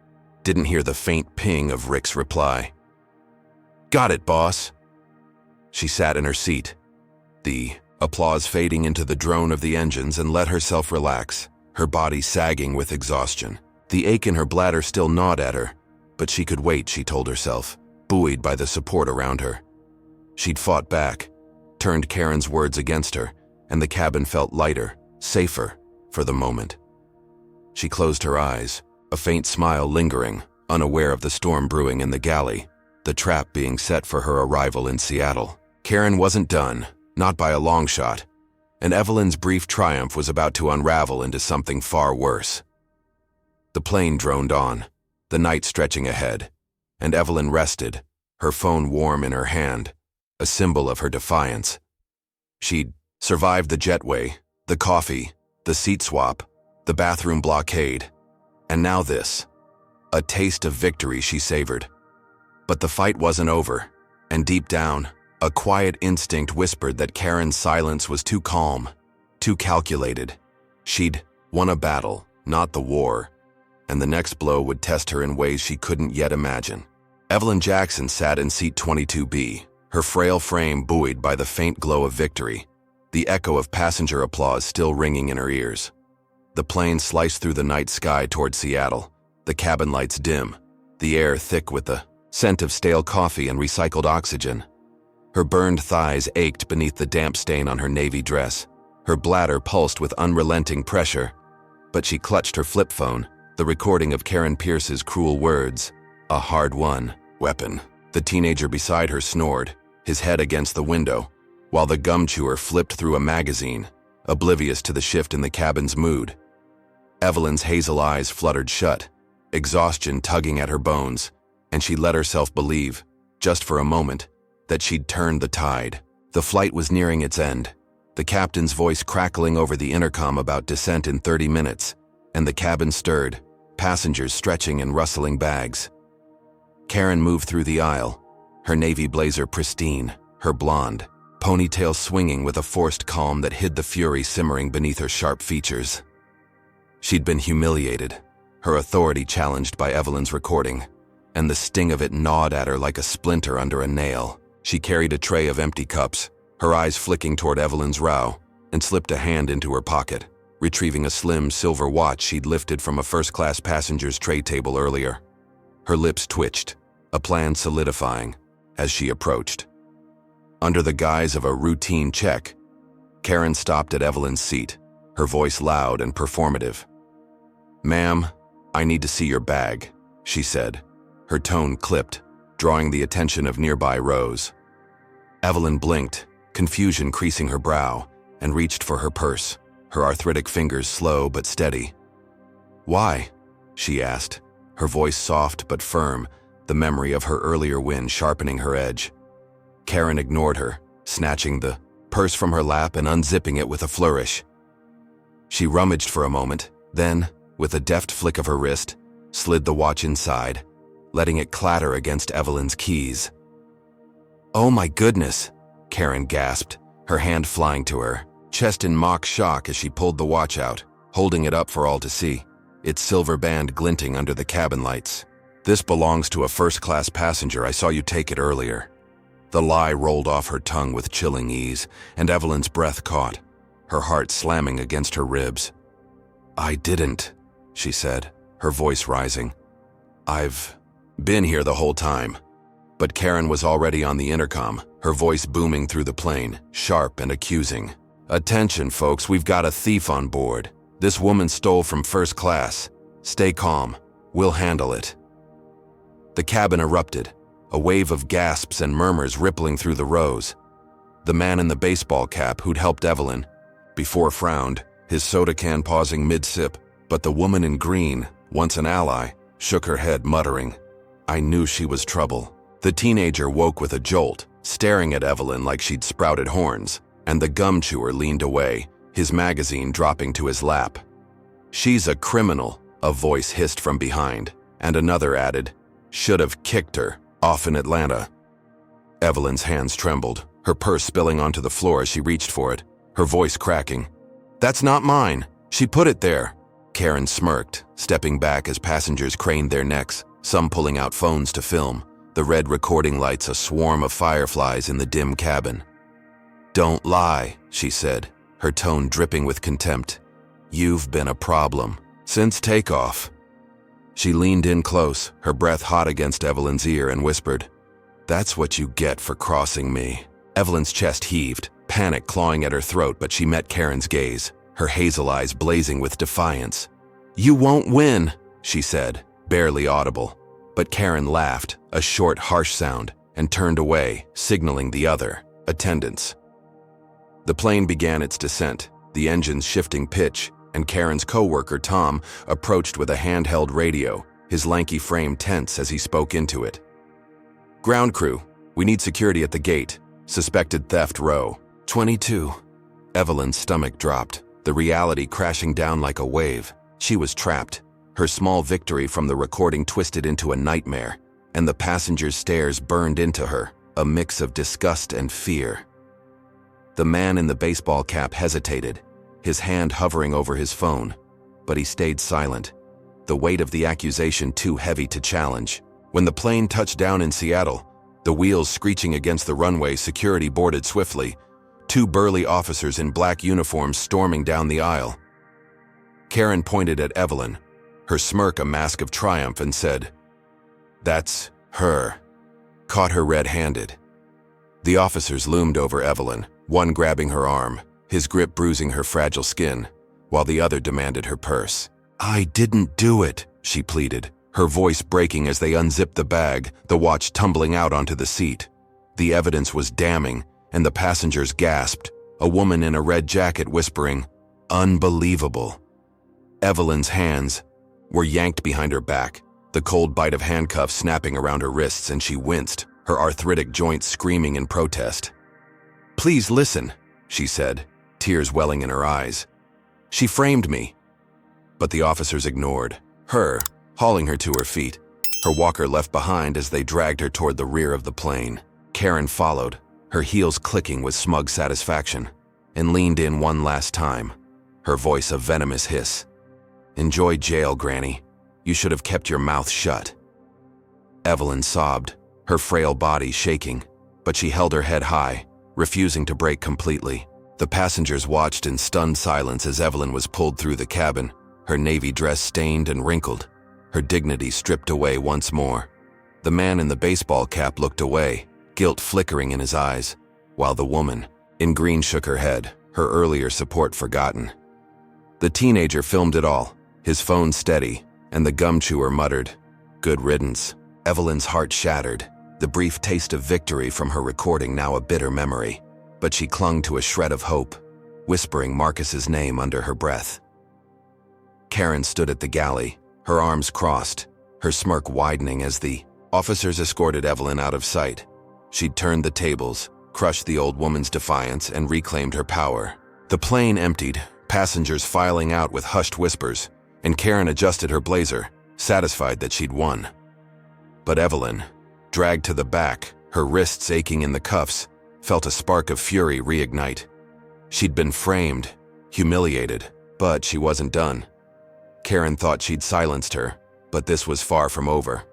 [SPEAKER 1] didn't hear the faint ping of Rick's reply. "Got it, boss." She sat in her seat, the applause fading into the drone of the engines, and let herself relax, her body sagging with exhaustion. The ache in her bladder still gnawed at her, but she could wait, she told herself, buoyed by the support around her. She'd fought back, turned Karen's words against her, and the cabin felt lighter, safer, for the moment. She closed her eyes, a faint smile lingering, unaware of the storm brewing in the galley, the trap being set for her arrival in Seattle. Karen wasn't done, not by a long shot, and Evelyn's brief triumph was about to unravel into something far worse. The plane droned on, the night stretching ahead, and Evelyn rested, her phone warm in her hand, a symbol of her defiance. She'd survived the jetway, the coffee, the seat swap, the bathroom blockade, and now this, a taste of victory she savored. But the fight wasn't over, and deep down, a quiet instinct whispered that Karen's silence was too calm, too calculated. She'd won a battle, not the war, and the next blow would test her in ways she couldn't yet imagine. Evelyn Jackson sat in seat 22B, her frail frame buoyed by the faint glow of victory, the echo of passenger applause still ringing in her ears. The plane sliced through the night sky toward Seattle, the cabin lights dim, the air thick with the scent of stale coffee and recycled oxygen. Her burned thighs ached beneath the damp stain on her navy dress. Her bladder pulsed with unrelenting pressure, but she clutched her flip phone, the recording of Karen Pierce's cruel words, a hard-won weapon. The teenager beside her snored, his head against the window, while the gum chewer flipped through a magazine, oblivious to the shift in the cabin's mood. Evelyn's hazel eyes fluttered shut, exhaustion tugging at her bones, and she let herself believe, just for a moment, that she'd turned the tide. The flight was nearing its end, the captain's voice crackling over the intercom about descent in 30 minutes, and the cabin stirred, passengers stretching and rustling bags. Karen moved through the aisle, her navy blazer pristine, her blonde ponytail swinging with a forced calm that hid the fury simmering beneath her sharp features. She'd been humiliated, her authority challenged by Evelyn's recording, and the sting of it gnawed at her like a splinter under a nail. She carried a tray of empty cups, her eyes flicking toward Evelyn's brow, and slipped a hand into her pocket, retrieving a slim silver watch she'd lifted from a first-class passenger's tray table earlier. Her lips twitched, a plan solidifying, as she approached. Under the guise of a routine check, Karen stopped at Evelyn's seat, her voice loud and performative. "Ma'am, I need to see your bag," she said, her tone clipped, drawing the attention of nearby rows. Evelyn blinked, confusion creasing her brow, and reached for her purse, her arthritic fingers slow but steady. "Why?" she asked, her voice soft but firm, the memory of her earlier win sharpening her edge. Karen ignored her, snatching the purse from her lap and unzipping it with a flourish. She rummaged for a moment, then, with a deft flick of her wrist, slid the watch inside, letting it clatter against Evelyn's keys. "Oh my goodness," Karen gasped, her hand flying to her, chest in mock shock as she pulled the watch out, holding it up for all to see, its silver band glinting under the cabin lights. "This belongs to a first-class passenger. I saw you take it earlier." The lie rolled off her tongue with chilling ease, and Evelyn's breath caught, her heart slamming against her ribs. "I didn't," she said, her voice rising. "I've been here the whole time." But Karen was already on the intercom, her voice booming through the plane, sharp and accusing. "Attention, folks, we've got a thief on board. This woman stole from first class. Stay calm. We'll handle it." The cabin erupted, a wave of gasps and murmurs rippling through the rows. The man in the baseball cap who'd helped Evelyn before frowned, his soda can pausing mid-sip, but the woman in green, once an ally, shook her head muttering, "I knew she was trouble." The teenager woke with a jolt, staring at Evelyn like she'd sprouted horns, and the gum chewer leaned away, his magazine dropping to his lap. "She's a criminal," a voice hissed from behind, and another added, "Should have kicked her, off in Atlanta." Evelyn's hands trembled, her purse spilling onto the floor as she reached for it, her voice cracking. "That's not mine. She put it there." Karen smirked, stepping back as passengers craned their necks, some pulling out phones to film, the red recording lights a swarm of fireflies in the dim cabin. "Don't lie," she said, her tone dripping with contempt. "You've been a problem since takeoff." She leaned in close, her breath hot against Evelyn's ear, and whispered, "That's what you get for crossing me." Evelyn's chest heaved, panic clawing at her throat, but she met Karen's gaze, her hazel eyes blazing with defiance. "You won't win," she said, barely audible. But Karen laughed, a short, harsh sound, and turned away, signaling the other attendants. The plane began its descent, the engines shifting pitch, and Karen's co-worker, Tom, approached with a handheld radio, his lanky frame tense as he spoke into it. "Ground crew, we need security at the gate. Suspected theft row 22. Evelyn's stomach dropped, the reality crashing down like a wave. She was trapped. Her small victory from the recording twisted into a nightmare, and the passengers' stares burned into her, a mix of disgust and fear. The man in the baseball cap hesitated, his hand hovering over his phone, but he stayed silent, the weight of the accusation too heavy to challenge. When the plane touched down in Seattle, the wheels screeching against the runway, security boarded swiftly, two burly officers in black uniforms storming down the aisle. Karen pointed at Evelyn, her smirk a mask of triumph, and said, "That's her," caught her red-handed. The officers loomed over Evelyn, one grabbing her arm, his grip bruising her fragile skin, while the other demanded her purse. "I didn't do it," she pleaded, her voice breaking as they unzipped the bag, the watch tumbling out onto the seat. The evidence was damning, and the passengers gasped, a woman in a red jacket whispering, "Unbelievable." Evelyn's hands were yanked behind her back, the cold bite of handcuffs snapping around her wrists, and she winced, her arthritic joints screaming in protest. "Please listen," she said, tears welling in her eyes. "She framed me." But the officers ignored her, hauling her to her feet, her walker left behind as they dragged her toward the rear of the plane. Karen followed, her heels clicking with smug satisfaction, and leaned in one last time, her voice a venomous hiss. "Enjoy jail, Granny. You should have kept your mouth shut." Evelyn sobbed, her frail body shaking, but she held her head high, refusing to break completely. The passengers watched in stunned silence as Evelyn was pulled through the cabin, her navy dress stained and wrinkled, her dignity stripped away once more. The man in the baseball cap looked away, guilt flickering in his eyes, while the woman in green shook her head, her earlier support forgotten. The teenager filmed it all, his phone steady, and the gum chewer muttered, "Good riddance." Evelyn's heart shattered, the brief taste of victory from her recording now a bitter memory, but she clung to a shred of hope, whispering Marcus's name under her breath. Karen stood at the galley, her arms crossed, her smirk widening as the officers escorted Evelyn out of sight. She'd turned the tables, crushed the old woman's defiance, and reclaimed her power. The plane emptied, passengers filing out with hushed whispers, and Karen adjusted her blazer, satisfied that she'd won. But Evelyn, dragged to the back, her wrists aching in the cuffs, felt a spark of fury reignite. She'd been framed, humiliated, but she wasn't done. Karen thought she'd silenced her, but this was far from over.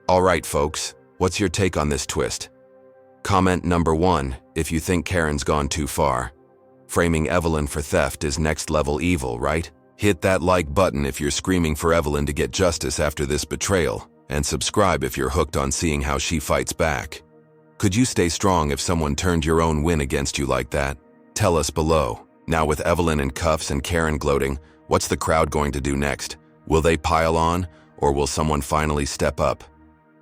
[SPEAKER 1] "All right, folks, what's your take on this twist? Comment number 1 if you think Karen's gone too far. Framing Evelyn for theft is next-level evil, right? Hit that like button if you're screaming for Evelyn to get justice after this betrayal, and subscribe if you're hooked on seeing how she fights back. Could you stay strong if someone turned your own win against you like that? Tell us below. Now with Evelyn in cuffs and Karen gloating, what's the crowd going to do next? Will they pile on, or will someone finally step up?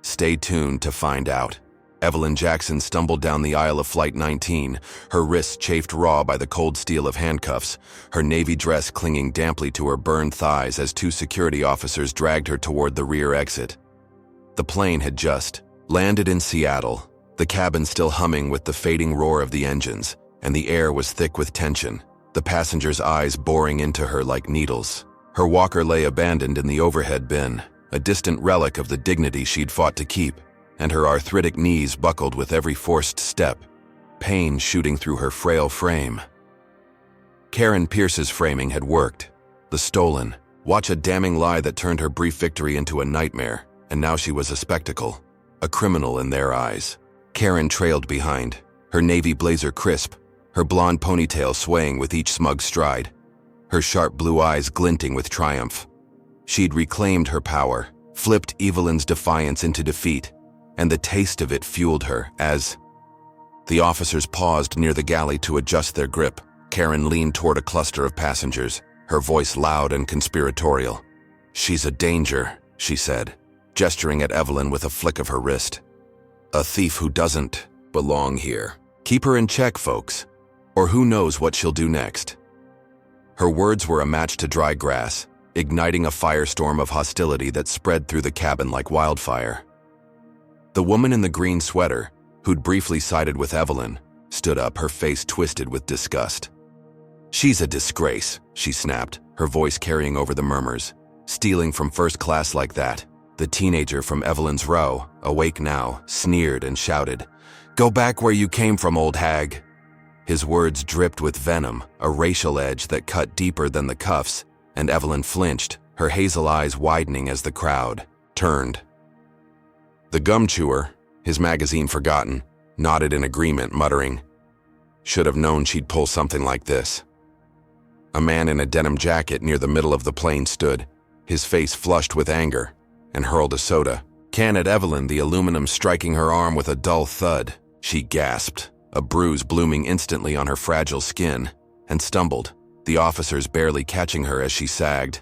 [SPEAKER 1] Stay tuned to find out. Evelyn Jackson stumbled down the aisle of Flight 19, her wrists chafed raw by the cold steel of handcuffs, her navy dress clinging damply to her burned thighs as 2 security officers dragged her toward the rear exit. The plane had just landed in Seattle, the cabin still humming with the fading roar of the engines, and the air was thick with tension, the passengers' eyes boring into her like needles. Her walker lay abandoned in the overhead bin, a distant relic of the dignity she'd fought to keep, and her arthritic knees buckled with every forced step, pain shooting through her frail frame. Karen Pierce's framing had worked. The stolen, watch a damning lie that turned her brief victory into a nightmare, and now she was a spectacle, a criminal in their eyes. Karen trailed behind, her navy blazer crisp, her blonde ponytail swaying with each smug stride, her sharp blue eyes glinting with triumph. She'd reclaimed her power, flipped Evelyn's defiance into defeat, and the taste of it fueled her as the officers paused near the galley to adjust their grip. Karen leaned toward a cluster of passengers, her voice loud and conspiratorial. "She's a danger," she said, gesturing at Evelyn with a flick of her wrist. "A thief who doesn't belong here. Keep her in check, folks, or who knows what she'll do next." Her words were a match to dry grass, igniting a firestorm of hostility that spread through the cabin like wildfire. The woman in the green sweater, who'd briefly sided with Evelyn, stood up, her face twisted with disgust. "She's a disgrace," she snapped, her voice carrying over the murmurs. "Stealing from first class like that." The teenager from Evelyn's row, awake now, sneered and shouted, "Go back where you came from, old hag." His words dripped with venom, a racial edge that cut deeper than the cuffs, and Evelyn flinched, her hazel eyes widening as the crowd turned. The gum chewer, his magazine forgotten, nodded in agreement, muttering, "Should have known she'd pull something like this." A man in a denim jacket near the middle of the plane stood, his face flushed with anger, and hurled a soda can at Evelyn, the aluminum striking her arm with a dull thud. She gasped, a bruise blooming instantly on her fragile skin, and stumbled, the officers barely catching her as she sagged.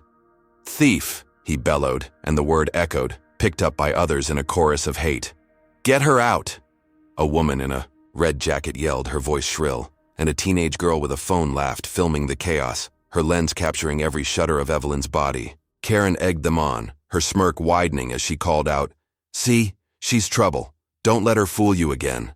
[SPEAKER 1] "Thief!" he bellowed, and the word echoed, picked up by others in a chorus of hate. "Get her out!" A woman in a red jacket yelled, her voice shrill, and a teenage girl with a phone laughed, filming the chaos, her lens capturing every shudder of Evelyn's body. Karen egged them on, her smirk widening as she called out, "See, she's trouble. Don't let her fool you again."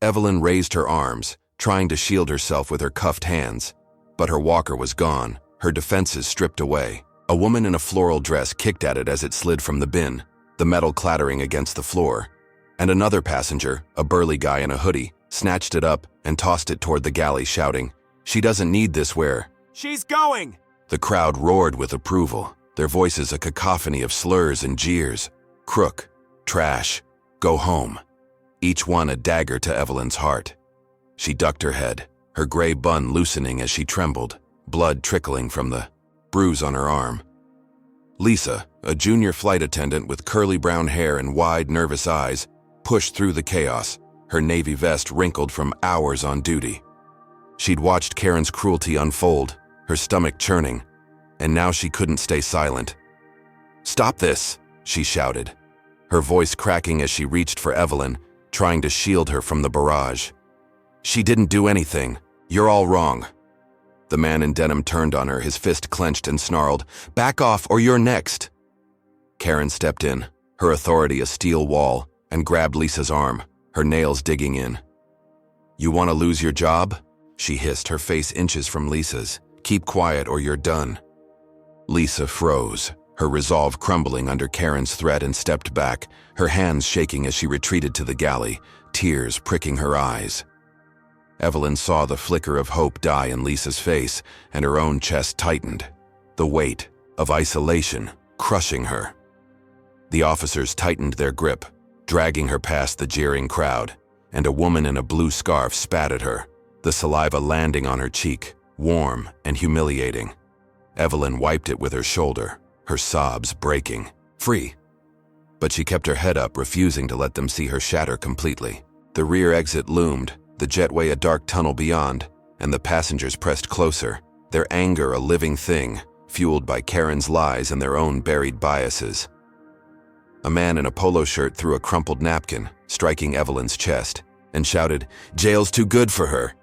[SPEAKER 1] Evelyn raised her arms, trying to shield herself with her cuffed hands. But her walker was gone, her defenses stripped away. A woman in a floral dress kicked at it as it slid from the bin, the metal clattering against the floor. And another passenger, a burly guy in a hoodie, snatched it up and tossed it toward the galley, shouting, "She doesn't need this where."
[SPEAKER 2] "She's going!"
[SPEAKER 1] The crowd roared with approval, their voices a cacophony of slurs and jeers. Crook, trash, go home. Each one a dagger to Evelyn's heart. She ducked her head, her gray bun loosening as she trembled, blood trickling from the bruise on her arm. Lisa, a junior flight attendant with curly brown hair and wide, nervous eyes, pushed through the chaos, her navy vest wrinkled from hours on duty. She'd watched Karen's cruelty unfold, her stomach churning, and now she couldn't stay silent. "Stop this!" she shouted, her voice cracking as she reached for Evelyn, trying to shield her from the barrage. "She didn't do anything. You're all wrong." The man in denim turned on her, his fist clenched, and snarled, "Back off or you're next." Karen stepped in, her authority a steel wall, and grabbed Lisa's arm, her nails digging in. "You want to lose your job?" she hissed, her face inches from Lisa's. "Keep quiet or you're done." Lisa froze, her resolve crumbling under Karen's threat, and stepped back, her hands shaking as she retreated to the galley, tears pricking her eyes. Evelyn saw the flicker of hope die in Lisa's face, and her own chest tightened, the weight of isolation crushing her. The officers tightened their grip, dragging her past the jeering crowd, and a woman in a blue scarf spat at her, the saliva landing on her cheek, warm and humiliating. Evelyn wiped it with her shoulder, her sobs breaking. Free. But she kept her head up, refusing to let them see her shatter completely. The rear exit loomed, the jetway a dark tunnel beyond, and the passengers pressed closer, their anger a living thing, fueled by Karen's lies and their own buried biases. A man in a polo shirt threw a crumpled napkin, striking Evelyn's chest, and shouted, "Jail's too good for her."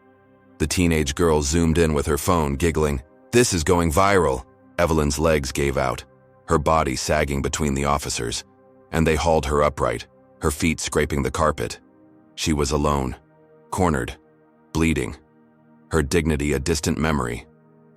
[SPEAKER 1] The teenage girl zoomed in with her phone, giggling, "This is going viral." Evelyn's legs gave out, her body sagging between the officers, and they hauled her upright, her feet scraping the carpet. She was alone, cornered, bleeding, her dignity a distant memory,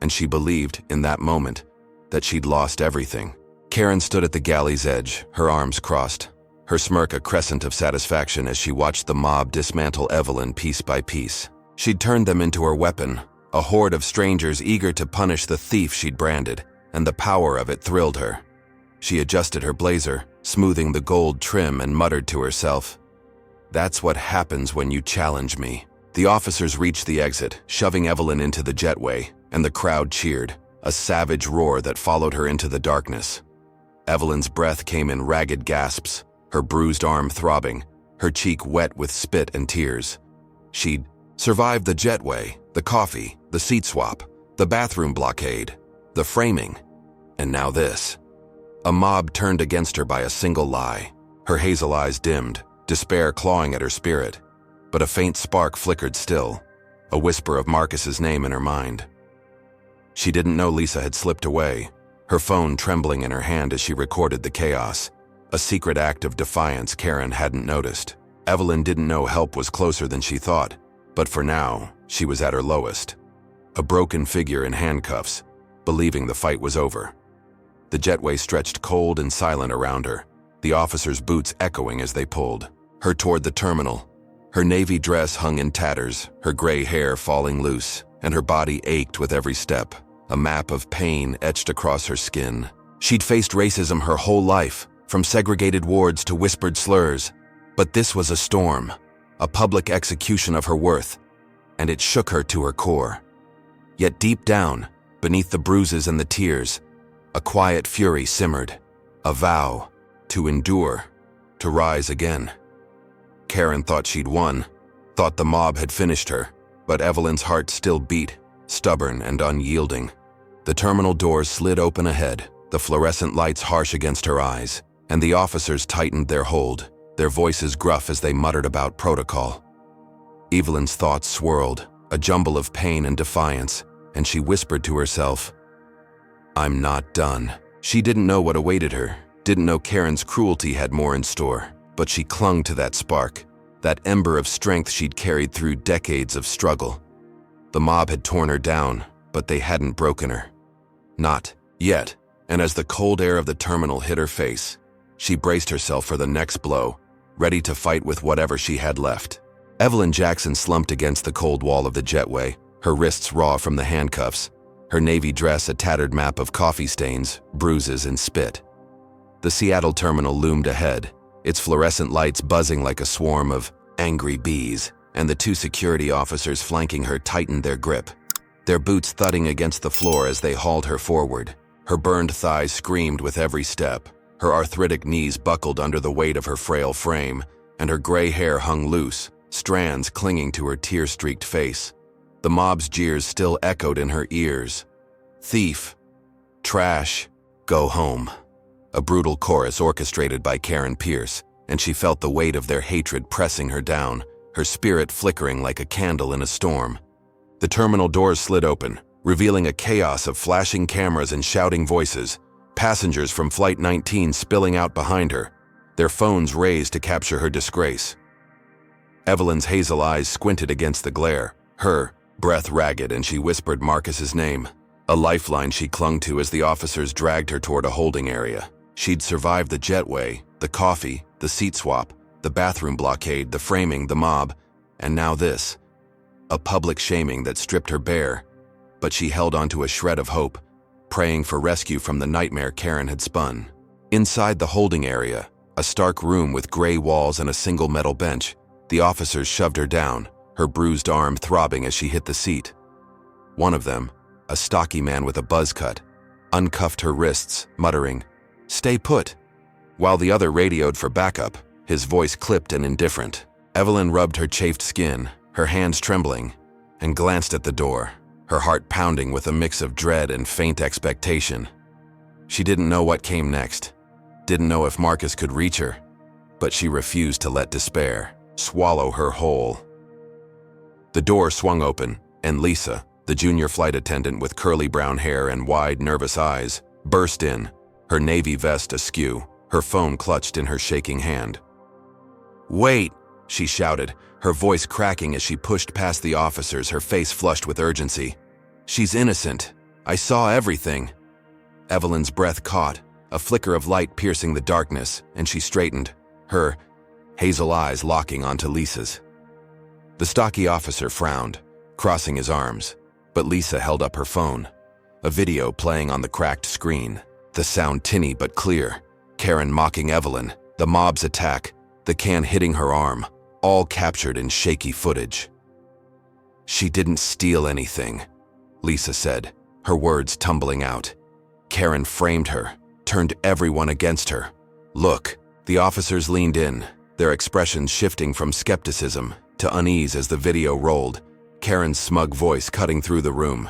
[SPEAKER 1] and she believed, in that moment, that she'd lost everything. Karen stood at the galley's edge, her arms crossed, her smirk a crescent of satisfaction as she watched the mob dismantle Evelyn piece by piece. She'd turned them into her weapon, a horde of strangers eager to punish the thief she'd branded, and the power of it thrilled her. She adjusted her blazer, smoothing the gold trim, and muttered to herself, "That's what happens when you challenge me." The officers reached the exit, shoving Evelyn into the jetway, and the crowd cheered, a savage roar that followed her into the darkness. Evelyn's breath came in ragged gasps, her bruised arm throbbing, her cheek wet with spit and tears. She'd survived the jetway, the coffee, the seat swap, the bathroom blockade, the framing, and now this. A mob turned against her by a single lie. Her hazel eyes dimmed, despair clawing at her spirit. But a faint spark flickered still, a whisper of Marcus's name in her mind. She didn't know Lisa had slipped away, her phone trembling in her hand as she recorded the chaos, a secret act of defiance Karen hadn't noticed. Evelyn didn't know help was closer than she thought, but for now, she was at her lowest. A broken figure in handcuffs, believing the fight was over. The jetway stretched cold and silent around her, the officers' boots echoing as they pulled her toward the terminal. Her navy dress hung in tatters, her gray hair falling loose, and her body ached with every step, a map of pain etched across her skin. She'd faced racism her whole life, from segregated wards to whispered slurs, but this was a storm, a public execution of her worth, and it shook her to her core. Yet deep down, beneath the bruises and the tears, a quiet fury simmered, a vow to endure, to rise again. Karen thought she'd won, thought the mob had finished her, but Evelyn's heart still beat, stubborn and unyielding. The terminal doors slid open ahead, the fluorescent lights harsh against her eyes, and the officers tightened their hold, their voices gruff as they muttered about protocol. Evelyn's thoughts swirled, a jumble of pain and defiance, and she whispered to herself, "I'm not done." She didn't know what awaited her, didn't know Karen's cruelty had more in store, but she clung to that spark, that ember of strength she'd carried through decades of struggle. The mob had torn her down, but they hadn't broken her. Not yet, and as the cold air of the terminal hit her face, she braced herself for the next blow, ready to fight with whatever she had left. Evelyn Jackson slumped against the cold wall of the jetway, her wrists raw from the handcuffs, her navy dress a tattered map of coffee stains, bruises, and spit. The Seattle terminal loomed ahead, its fluorescent lights buzzing like a swarm of angry bees, and the two security officers flanking her tightened their grip, their boots thudding against the floor as they hauled her forward. Her burned thighs screamed with every step, her arthritic knees buckled under the weight of her frail frame, and her gray hair hung loose, strands clinging to her tear-streaked face. The mob's jeers still echoed in her ears. Thief, trash, go home. A brutal chorus orchestrated by Karen Pierce, and she felt the weight of their hatred pressing her down, her spirit flickering like a candle in a storm. The terminal doors slid open, revealing a chaos of flashing cameras and shouting voices, passengers from Flight 19 spilling out behind her, their phones raised to capture her disgrace. Evelyn's hazel eyes squinted against the glare, her breath ragged, and she whispered Marcus's name, a lifeline she clung to as the officers dragged her toward a holding area. She'd survived the jetway, the coffee, the seat swap, the bathroom blockade, the framing, the mob, and now this. A public shaming that stripped her bare, but she held onto a shred of hope, praying for rescue from the nightmare Karen had spun. Inside the holding area, a stark room with gray walls and a single metal bench, the officers shoved her down, her bruised arm throbbing as she hit the seat. One of them, a stocky man with a buzz cut, uncuffed her wrists, muttering, "Stay put," while the other radioed for backup, his voice clipped and indifferent. Evelyn rubbed her chafed skin, her hands trembling, and glanced at the door, her heart pounding with a mix of dread and faint expectation. She didn't know what came next, didn't know if Marcus could reach her, but she refused to let despair swallow her whole. The door swung open, and Lisa, the junior flight attendant with curly brown hair and wide, nervous eyes, burst in, her navy vest askew, her phone clutched in her shaking hand. "Wait!" she shouted, her voice cracking as she pushed past the officers, her face flushed with urgency. "She's innocent. I saw everything." Evelyn's breath caught, a flicker of light piercing the darkness, and she straightened, her hazel eyes locking onto Lisa's. The stocky officer frowned, crossing his arms, but Lisa held up her phone, a video playing on the cracked screen, the sound tinny but clear, Karen mocking Evelyn, the mob's attack, the can hitting her arm, all captured in shaky footage. "She didn't steal anything," Lisa said, her words tumbling out. Karen framed her, turned everyone against her. "Look." The officers leaned in, their expressions shifting from skepticism to unease as the video rolled, Karen's smug voice cutting through the room.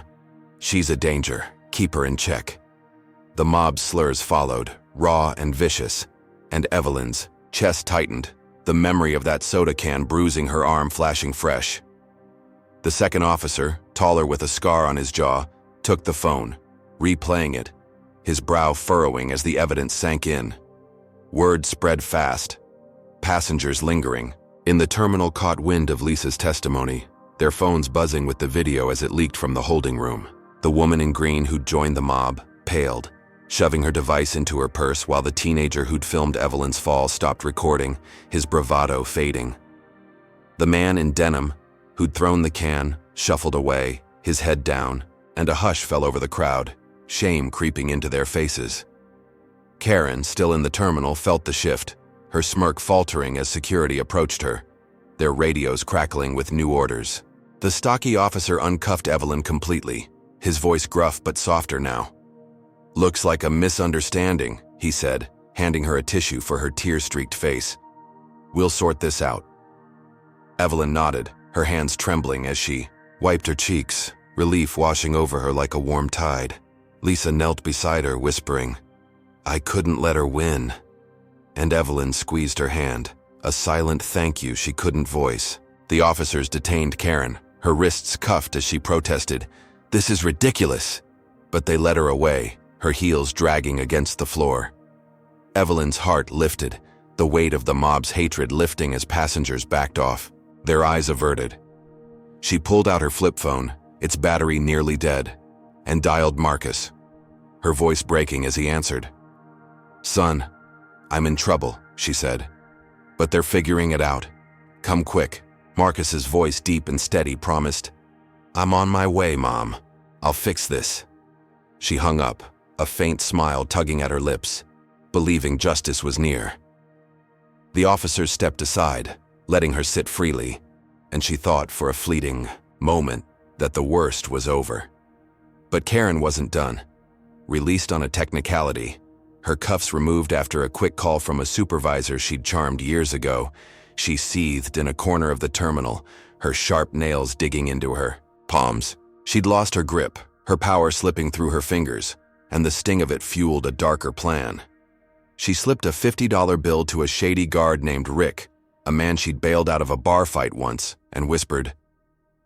[SPEAKER 1] "She's a danger. Keep her in check." The mob's slurs followed, raw and vicious, and Evelyn's chest tightened, the memory of that soda can bruising her arm flashing fresh. The second officer, taller with a scar on his jaw, took the phone, replaying it, his brow furrowing as the evidence sank in. Word spread fast, passengers lingering. In the terminal caught wind of Lisa's testimony, their phones buzzing with the video as it leaked from the holding room. The woman in green who'd joined the mob paled, shoving her device into her purse while the teenager who'd filmed Evelyn's fall stopped recording, his bravado fading. The man in denim, who'd thrown the can, shuffled away, his head down, and a hush fell over the crowd, shame creeping into their faces. Karen, still in the terminal, felt the shift, her smirk faltering as security approached her, their radios crackling with new orders. The stocky officer uncuffed Evelyn completely, his voice gruff but softer now. "Looks like a misunderstanding," he said, handing her a tissue for her tear-streaked face. "We'll sort this out." Evelyn nodded, her hands trembling as she wiped her cheeks, relief washing over her like a warm tide. Lisa knelt beside her, whispering, "I couldn't let her win." And Evelyn squeezed her hand, a silent thank you she couldn't voice. The officers detained Karen, her wrists cuffed as she protested, "This is ridiculous." But they led her away, her heels dragging against the floor. Evelyn's heart lifted, the weight of the mob's hatred lifting as passengers backed off, their eyes averted. She pulled out her flip phone, its battery nearly dead, and dialed Marcus, her voice breaking as he answered. "Son, I'm in trouble," she said. "But they're figuring it out. Come quick." Marcus's voice, deep and steady, promised, "I'm on my way, Mom. I'll fix this." She hung up, a faint smile tugging at her lips, believing justice was near. The officers stepped aside, letting her sit freely, and she thought for a fleeting moment that the worst was over. But Karen wasn't done. Released on a technicality, her cuffs removed after a quick call from a supervisor she'd charmed years ago, she seethed in a corner of the terminal, her sharp nails digging into her palms. She'd lost her grip, her power slipping through her fingers, and the sting of it fueled a darker plan. She slipped a $50 bill to a shady guard named Rick, a man she'd bailed out of a bar fight once, and whispered,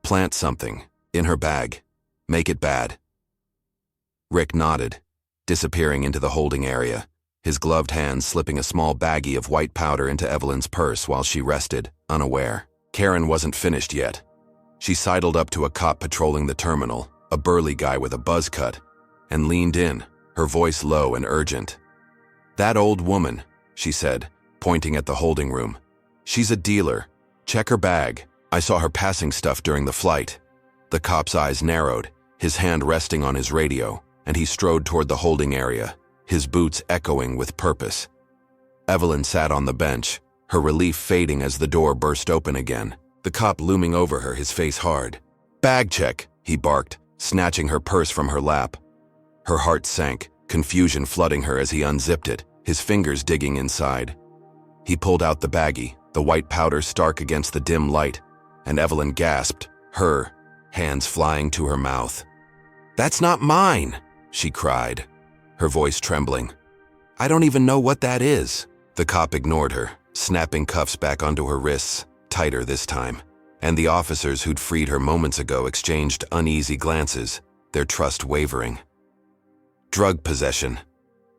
[SPEAKER 1] "Plant something in her bag. Make it bad." Rick nodded, disappearing into the holding area, his gloved hands slipping a small baggie of white powder into Evelyn's purse while she rested, unaware. Karen wasn't finished yet. She sidled up to a cop patrolling the terminal, a burly guy with a buzz cut, and leaned in, her voice low and urgent. "That old woman," she said, pointing at the holding room. "She's a dealer. Check her bag. I saw her passing stuff during the flight." The cop's eyes narrowed, his hand resting on his radio, and he strode toward the holding area, his boots echoing with purpose. Evelyn sat on the bench, her relief fading as the door burst open again, the cop looming over her, his face hard. "Bag check," he barked, snatching her purse from her lap. Her heart sank, confusion flooding her as he unzipped it, his fingers digging inside. He pulled out the baggie, the white powder stark against the dim light, and Evelyn gasped, her hands flying to her mouth. "That's not mine," she cried, her voice trembling. "I don't even know what that is." The cop ignored her, snapping cuffs back onto her wrists, tighter this time, and the officers who'd freed her moments ago exchanged uneasy glances, their trust wavering. "Drug possession,"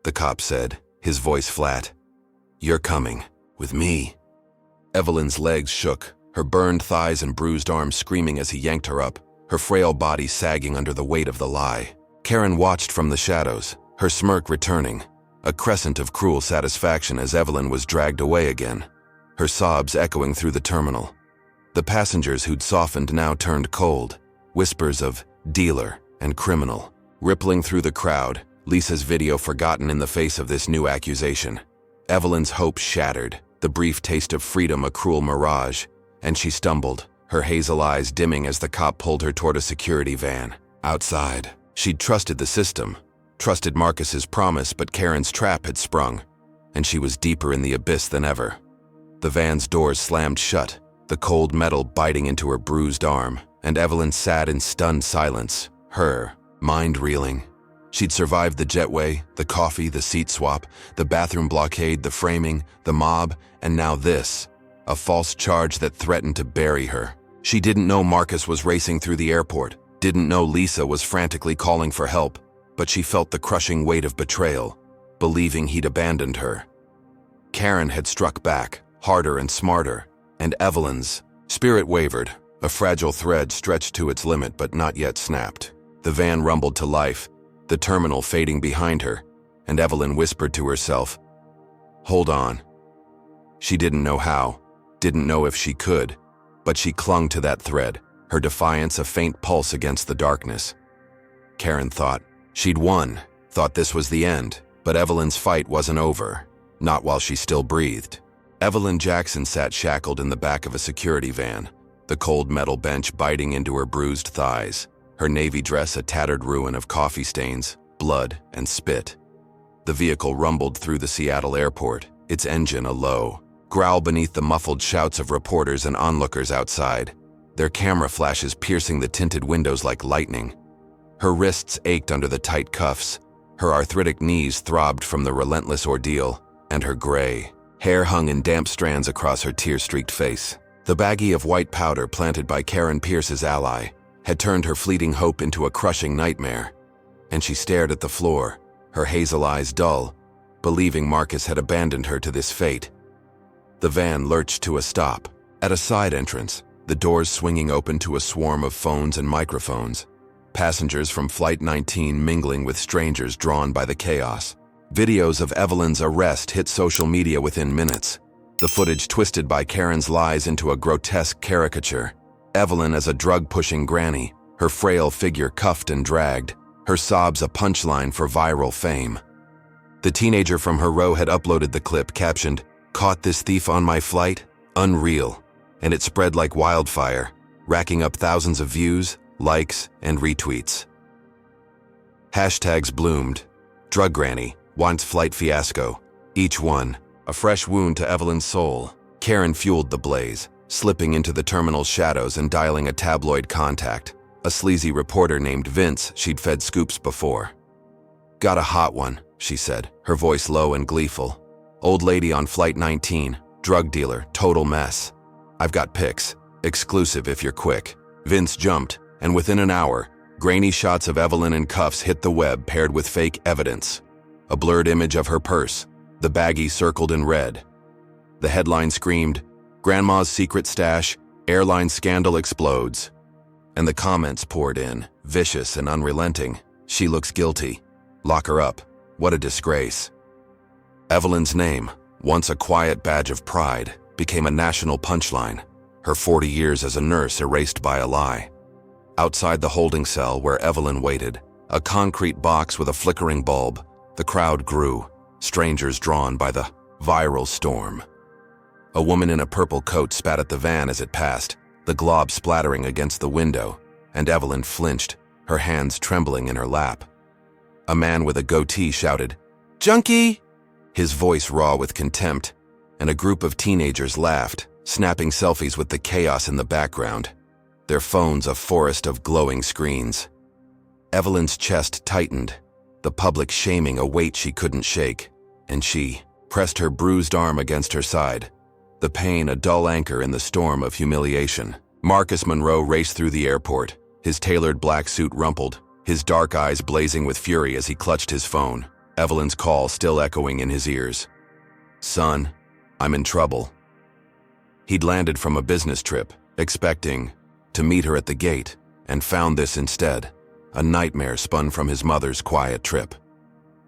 [SPEAKER 1] the cop said, his voice flat. "You're coming, with me." Evelyn's legs shook, her burned thighs and bruised arms screaming as he yanked her up, her frail body sagging under the weight of the lie. Karen watched from the shadows, her smirk returning, a crescent of cruel satisfaction as Evelyn was dragged away again, her sobs echoing through the terminal. The passengers who'd softened now turned cold, whispers of dealer and criminal, rippling through the crowd, Lisa's video forgotten in the face of this new accusation. Evelyn's hopes shattered, the brief taste of freedom a cruel mirage, and she stumbled, her hazel eyes dimming as the cop pulled her toward a security van. Outside, she'd trusted the system, trusted Marcus's promise, but Karen's trap had sprung, and she was deeper in the abyss than ever. The van's doors slammed shut, the cold metal biting into her bruised arm, and Evelyn sat in stunned silence, her mind reeling. She'd survived the jetway, the coffee, the seat swap, the bathroom blockade, the framing, the mob, and now this, a false charge that threatened to bury her. She didn't know Marcus was racing through the airport, didn't know Lisa was frantically calling for help, but she felt the crushing weight of betrayal, believing he'd abandoned her. Karen had struck back, harder and smarter, and Evelyn's spirit wavered, a fragile thread stretched to its limit but not yet snapped. The van rumbled to life, the terminal fading behind her, and Evelyn whispered to herself, "Hold on." She didn't know how, didn't know if she could, but she clung to that thread, her defiance a faint pulse against the darkness. Karen thought she'd won, thought this was the end, but Evelyn's fight wasn't over, not while she still breathed. Evelyn Jackson sat shackled in the back of a security van, the cold metal bench biting into her bruised thighs, her navy dress a tattered ruin of coffee stains, blood, and spit. The vehicle rumbled through the Seattle airport, its engine a low growl beneath the muffled shouts of reporters and onlookers outside, their camera flashes piercing the tinted windows like lightning. Her wrists ached under the tight cuffs, her arthritic knees throbbed from the relentless ordeal, and her gray hair hung in damp strands across her tear-streaked face. The baggie of white powder planted by Karen Pierce's ally had turned her fleeting hope into a crushing nightmare, and she stared at the floor, her hazel eyes dull, believing Marcus had abandoned her to this fate. The van lurched to a stop. At a side entrance, the doors swinging open to a swarm of phones and microphones. Passengers from Flight 19 mingling with strangers drawn by the chaos. Videos of Evelyn's arrest hit social media within minutes. The footage twisted by Karen's lies into a grotesque caricature. Evelyn as a drug-pushing granny, her frail figure cuffed and dragged, her sobs a punchline for viral fame. The teenager from her row had uploaded the clip captioned, "Caught this thief on my flight? Unreal." And it spread like wildfire, racking up thousands of views, likes, and retweets. Hashtags bloomed. Drug Granny, Wants Flight Fiasco. Each one, a fresh wound to Evelyn's soul. Karen fueled the blaze, slipping into the terminal's shadows and dialing a tabloid contact, a sleazy reporter named Vince she'd fed scoops before. "Got a hot one," she said, her voice low and gleeful. "Old lady on Flight 19, drug dealer, total mess. I've got pics, exclusive if you're quick." Vince jumped, and within an hour, grainy shots of Evelyn in cuffs hit the web paired with fake evidence. A blurred image of her purse, the baggie circled in red. The headline screamed, "Grandma's secret stash, airline scandal explodes." And the comments poured in, vicious and unrelenting. "She looks guilty. Lock her up. What a disgrace." Evelyn's name, once a quiet badge of pride, became a national punchline, her 40 years as a nurse erased by a lie. Outside the holding cell where Evelyn waited, a concrete box with a flickering bulb, the crowd grew, strangers drawn by the viral storm. A woman in a purple coat spat at the van as it passed, the glob splattering against the window, and Evelyn flinched, her hands trembling in her lap. A man with a goatee shouted, "Junkie!" his voice raw with contempt, and a group of teenagers laughed, snapping selfies with the chaos in the background, their phones a forest of glowing screens. Evelyn's chest tightened, the public shaming a weight she couldn't shake, and she pressed her bruised arm against her side, the pain a dull anchor in the storm of humiliation. Marcus Monroe raced through the airport, his tailored black suit rumpled, his dark eyes blazing with fury as he clutched his phone, Evelyn's call still echoing in his ears. "Son, I'm in trouble." He'd landed from a business trip, expecting to meet her at the gate, and found this instead, a nightmare spun from his mother's quiet trip.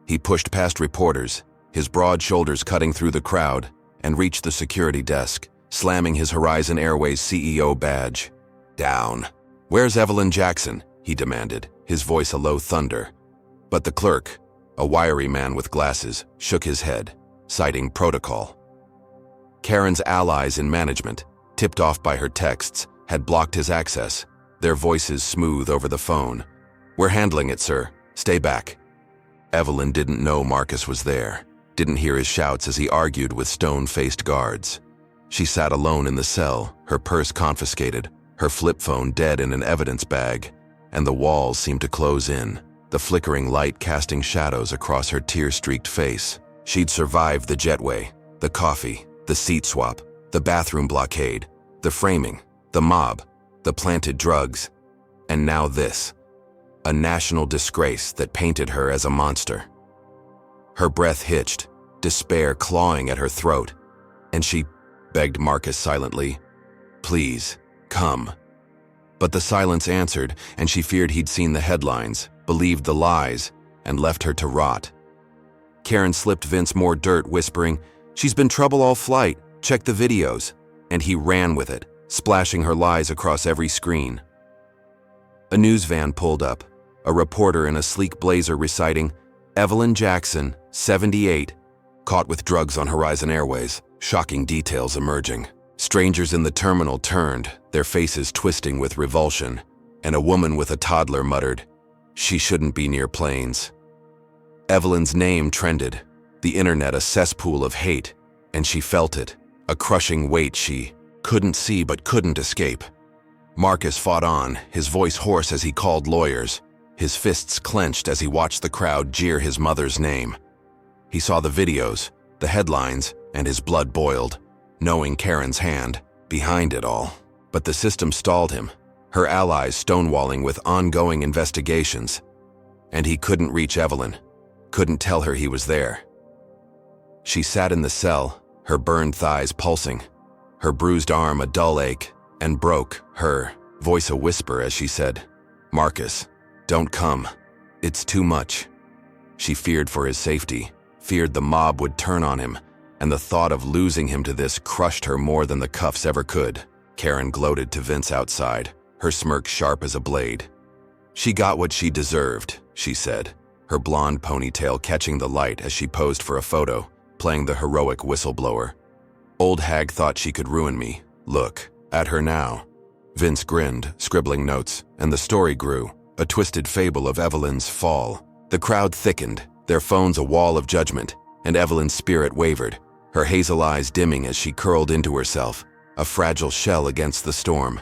[SPEAKER 1] He pushed past reporters, his broad shoulders cutting through the crowd, and reached the security desk, slamming his Horizon Airways CEO badge. "Down." "Where's Evelyn Jackson?" he demanded, his voice a low thunder. But the clerk, a wiry man with glasses, shook his head, citing protocol. Karen's allies in management, tipped off by her texts, had blocked his access, their voices smooth over the phone. "We're handling it, sir. Stay back." Evelyn didn't know Marcus was there, didn't hear his shouts as he argued with stone-faced guards. She sat alone in the cell, her purse confiscated, her flip phone dead in an evidence bag, and the walls seemed to close in, the flickering light casting shadows across her tear-streaked face. She'd survived the jetway, the coffee, the seat swap, the bathroom blockade, the framing, the mob, the planted drugs, and now this, a national disgrace that painted her as a monster. Her breath hitched, despair clawing at her throat, and she begged Marcus silently, "Please, come." But the silence answered, and she feared he'd seen the headlines, believed the lies, and left her to rot. Karen slipped Vince more dirt, whispering, "She's been trouble all flight, check the videos," and he ran with it, splashing her lies across every screen. A news van pulled up, a reporter in a sleek blazer reciting, "Evelyn Jackson, 78, caught with drugs on Horizon Airways," shocking details emerging. Strangers in the terminal turned, their faces twisting with revulsion, and a woman with a toddler muttered, "She shouldn't be near planes." Evelyn's name trended, the internet a cesspool of hate, and she felt it, a crushing weight she couldn't see but couldn't escape. Marcus fought on, his voice hoarse as he called lawyers, his fists clenched as he watched the crowd jeer his mother's name. He saw the videos, the headlines, and his blood boiled, knowing Karen's hand behind it all. But the system stalled him, her allies stonewalling with ongoing investigations, and he couldn't reach Evelyn, couldn't tell her he was there. She sat in the cell, her burned thighs pulsing, her bruised arm a dull ache, and broke, her voice a whisper as she said, "Marcus, don't come. It's too much." She feared for his safety, feared the mob would turn on him, and the thought of losing him to this crushed her more than the cuffs ever could. Karen gloated to Vince outside, her smirk sharp as a blade. "She got what she deserved," she said, her blonde ponytail catching the light as she posed for a photo, playing the heroic whistleblower. "Old hag thought she could ruin me. Look at her now." Vince grinned, scribbling notes, and the story grew, a twisted fable of Evelyn's fall. The crowd thickened, their phones a wall of judgment, and Evelyn's spirit wavered, her hazel eyes dimming as she curled into herself, a fragile shell against the storm.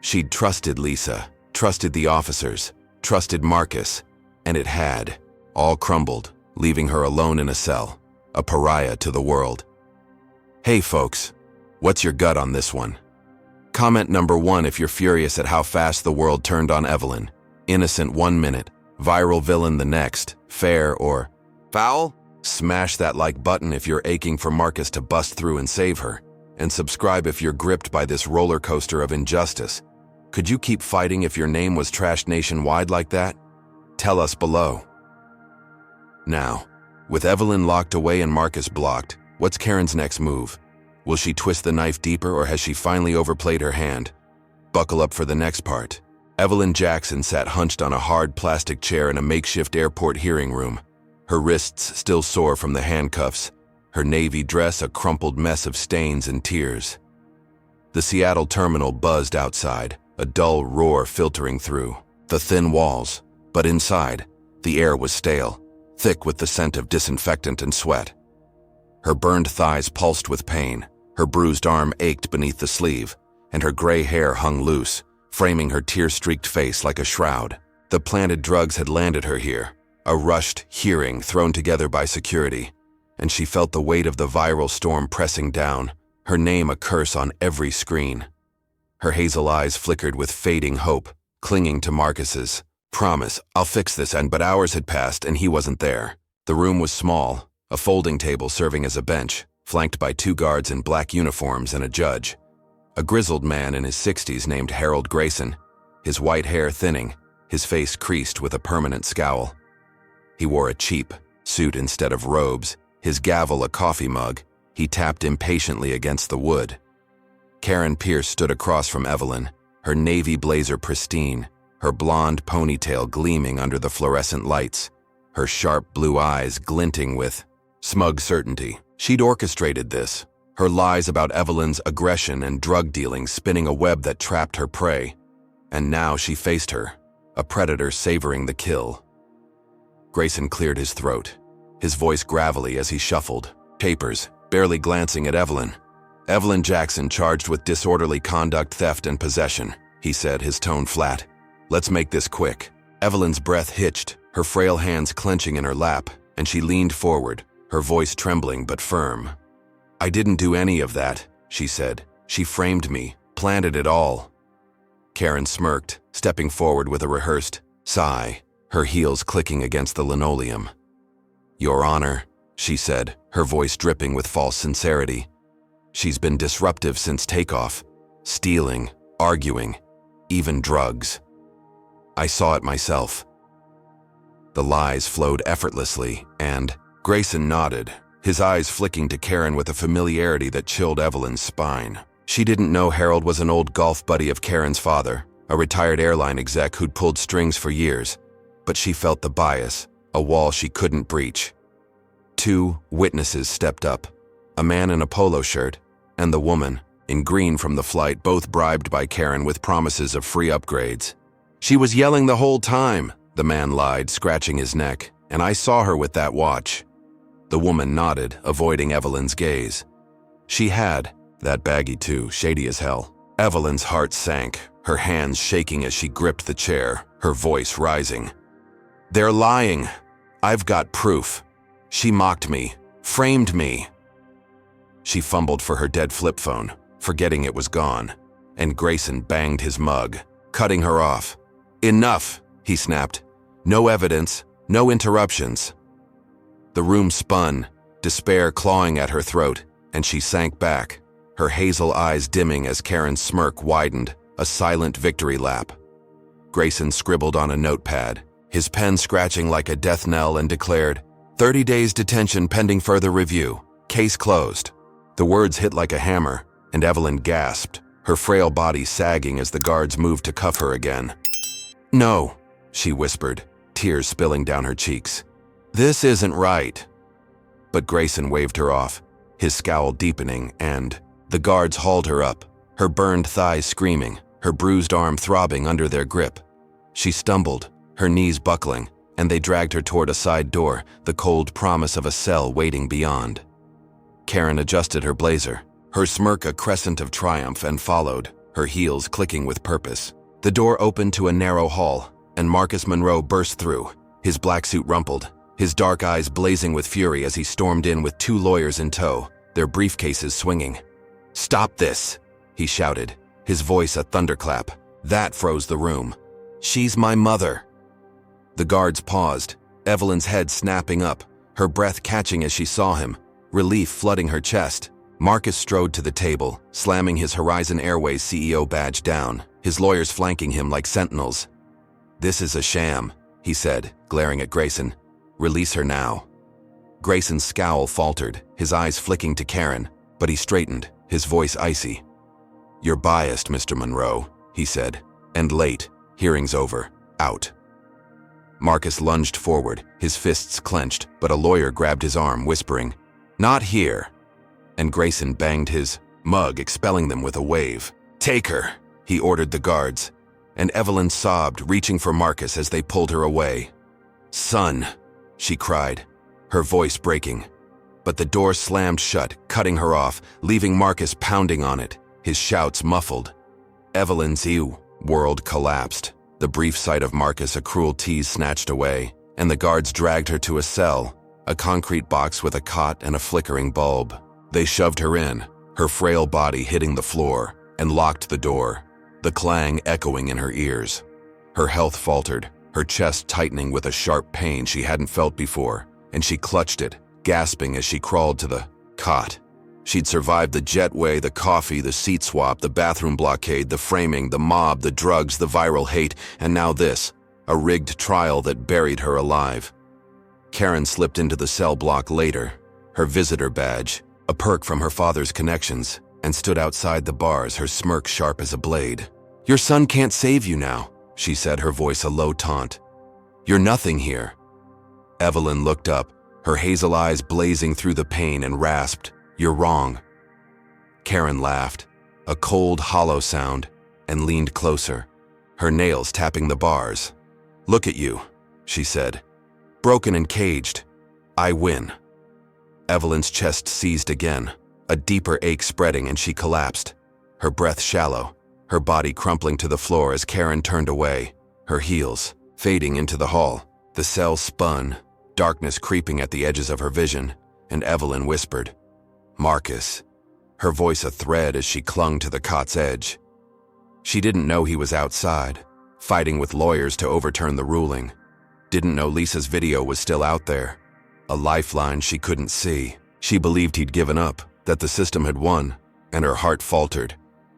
[SPEAKER 1] She'd trusted Lisa, trusted the officers, trusted Marcus, and it had all crumbled, leaving her alone in a cell, a pariah to the world. Hey folks, what's your gut on this one? Comment number 1 if you're furious at how fast the world turned on Evelyn. Innocent 1 minute, viral villain the next, fair or foul? Smash that like button if you're aching for Marcus to bust through and save her, and subscribe if you're gripped by this roller coaster of injustice. Could you keep fighting if your name was trashed nationwide like that? Tell us below. Now, with Evelyn locked away and Marcus blocked, what's Karen's next move? Will she twist the knife deeper or has she finally overplayed her hand? Buckle up for the next part. Evelyn Jackson sat hunched on a hard plastic chair in a makeshift airport hearing room, her wrists still sore from the handcuffs, her navy dress a crumpled mess of stains and tears. The Seattle terminal buzzed outside, a dull roar filtering through the thin walls, but inside, the air was stale, thick with the scent of disinfectant and sweat. Her burned thighs pulsed with pain, her bruised arm ached beneath the sleeve, and her gray hair hung loose, framing her tear-streaked face like a shroud. The planted drugs had landed her here, a rushed hearing thrown together by security, and she felt the weight of the viral storm pressing down, her name a curse on every screen. Her hazel eyes flickered with fading hope, clinging to Marcus's promise, "I'll fix this," but hours had passed and he wasn't there. The room was small, a folding table serving as a bench, flanked by 2 guards in black uniforms and a judge. A grizzled man in his 60s named Harold Grayson, his white hair thinning, his face creased with a permanent scowl. He wore a cheap suit instead of robes, his gavel a coffee mug. He tapped impatiently against the wood. Karen Pierce stood across from Evelyn, her navy blazer pristine, her blonde ponytail gleaming under the fluorescent lights, her sharp blue eyes glinting with smug certainty. She'd orchestrated this, her lies about Evelyn's aggression and drug dealing spinning a web that trapped her prey. And now she faced her, a predator savoring the kill. Grayson cleared his throat, his voice gravelly as he shuffled papers, barely glancing at Evelyn. "Evelyn Jackson charged with disorderly conduct, theft, and possession," he said, his tone flat. "Let's make this quick." Evelyn's breath hitched, her frail hands clenching in her lap, and she leaned forward, her voice trembling but firm. "I didn't do any of that," she said. "She framed me, planted it all." Karen smirked, stepping forward with a rehearsed sigh, her heels clicking against the linoleum. "Your Honor," she said, her voice dripping with false sincerity. "She's been disruptive since takeoff, stealing, arguing, even drugs. I saw it myself." The lies flowed effortlessly, and Grayson nodded, his eyes flicking to Karen with a familiarity that chilled Evelyn's spine. She didn't know Harold was an old golf buddy of Karen's father, a retired airline exec who'd pulled strings for years, but she felt the bias, a wall she couldn't breach. 2 witnesses stepped up, a man in a polo shirt, and the woman, in green from the flight, both bribed by Karen with promises of free upgrades. "She was yelling the whole time," the man lied, scratching his neck, "and I saw her with that watch." The woman nodded, avoiding Evelyn's gaze. She had, that baggie too, shady as hell. Evelyn's heart sank, her hands shaking as she gripped the chair, her voice rising. "They're lying. I've got proof. She mocked me, framed me." She fumbled for her dead flip phone, forgetting it was gone, and Grayson banged his mug, cutting her off. "Enough," he snapped. "No evidence, no interruptions." The room spun, despair clawing at her throat, and she sank back, her hazel eyes dimming as Karen's smirk widened, a silent victory lap. Grayson scribbled on a notepad, his pen scratching like a death knell, and declared, 30 days detention pending further review. Case closed. The words hit like a hammer, and Evelyn gasped, her frail body sagging as the guards moved to cuff her again. "No," she whispered, tears spilling down her cheeks. "This isn't right." But Grayson waved her off, his scowl deepening, and the guards hauled her up, her burned thighs screaming, her bruised arm throbbing under their grip. She stumbled, her knees buckling, and they dragged her toward a side door, the cold promise of a cell waiting beyond. Karen adjusted her blazer, her smirk a crescent of triumph, and followed, her heels clicking with purpose. The door opened to a narrow hall, and Marcus Monroe burst through, his black suit rumpled, his dark eyes blazing with fury as he stormed in with 2 lawyers in tow, their briefcases swinging. "Stop this!" he shouted, his voice a thunderclap. That froze the room. "She's my mother." The guards paused, Evelyn's head snapping up, her breath catching as she saw him, relief flooding her chest. Marcus strode to the table, slamming his Horizon Airways CEO badge down, his lawyers flanking him like sentinels. "This is a sham," he said, glaring at Grayson. "Release her now." Grayson's scowl faltered, his eyes flicking to Karen, but he straightened, his voice icy. "You're biased, Mr. Monroe," he said, "and late. Hearing's over. Out." Marcus lunged forward, his fists clenched, but a lawyer grabbed his arm, whispering, "Not here." And Grayson banged his mug, expelling them with a wave. "Take her," he ordered the guards, and Evelyn sobbed, reaching for Marcus as they pulled her away. "Son," she cried, her voice breaking. But the door slammed shut, cutting her off, leaving Marcus pounding on it, his shouts muffled. Evelyn's world collapsed, the brief sight of Marcus a cruel tease snatched away, and the guards dragged her to a cell, a concrete box with a cot and a flickering bulb. They shoved her in, her frail body hitting the floor, and locked the door, the clang echoing in her ears. Her health faltered, her chest tightening with a sharp pain she hadn't felt before, and she clutched it, gasping as she crawled to the cot. She'd survived the jetway, the coffee, the seat swap, the bathroom blockade, the framing, the mob, the drugs, the viral hate, and now this, a rigged trial that buried her alive. Karen slipped into the cell block later, her visitor badge, a perk from her father's connections, and stood outside the bars, her smirk sharp as a blade. "Your son can't save you now," she said, her voice a low taunt. "You're nothing here." Evelyn looked up, her hazel eyes blazing through the pain, and rasped, "You're wrong." Karen laughed, a cold, hollow sound, and leaned closer, her nails tapping the bars. "Look at you," she said. "Broken and caged. I win." Evelyn's chest seized again, a deeper ache spreading, and she collapsed, her breath shallow, her body crumpling to the floor as Karen turned away, her heels fading into the hall. The cell spun, darkness creeping at the edges of her vision, and Evelyn whispered, "Marcus," her voice a thread as she clung to the cot's edge. She didn't know he was outside, fighting with lawyers to overturn the ruling. Didn't know Lisa's video was still out there, a lifeline she couldn't see. She believed he'd given up, that the system had won, and her heart faltered,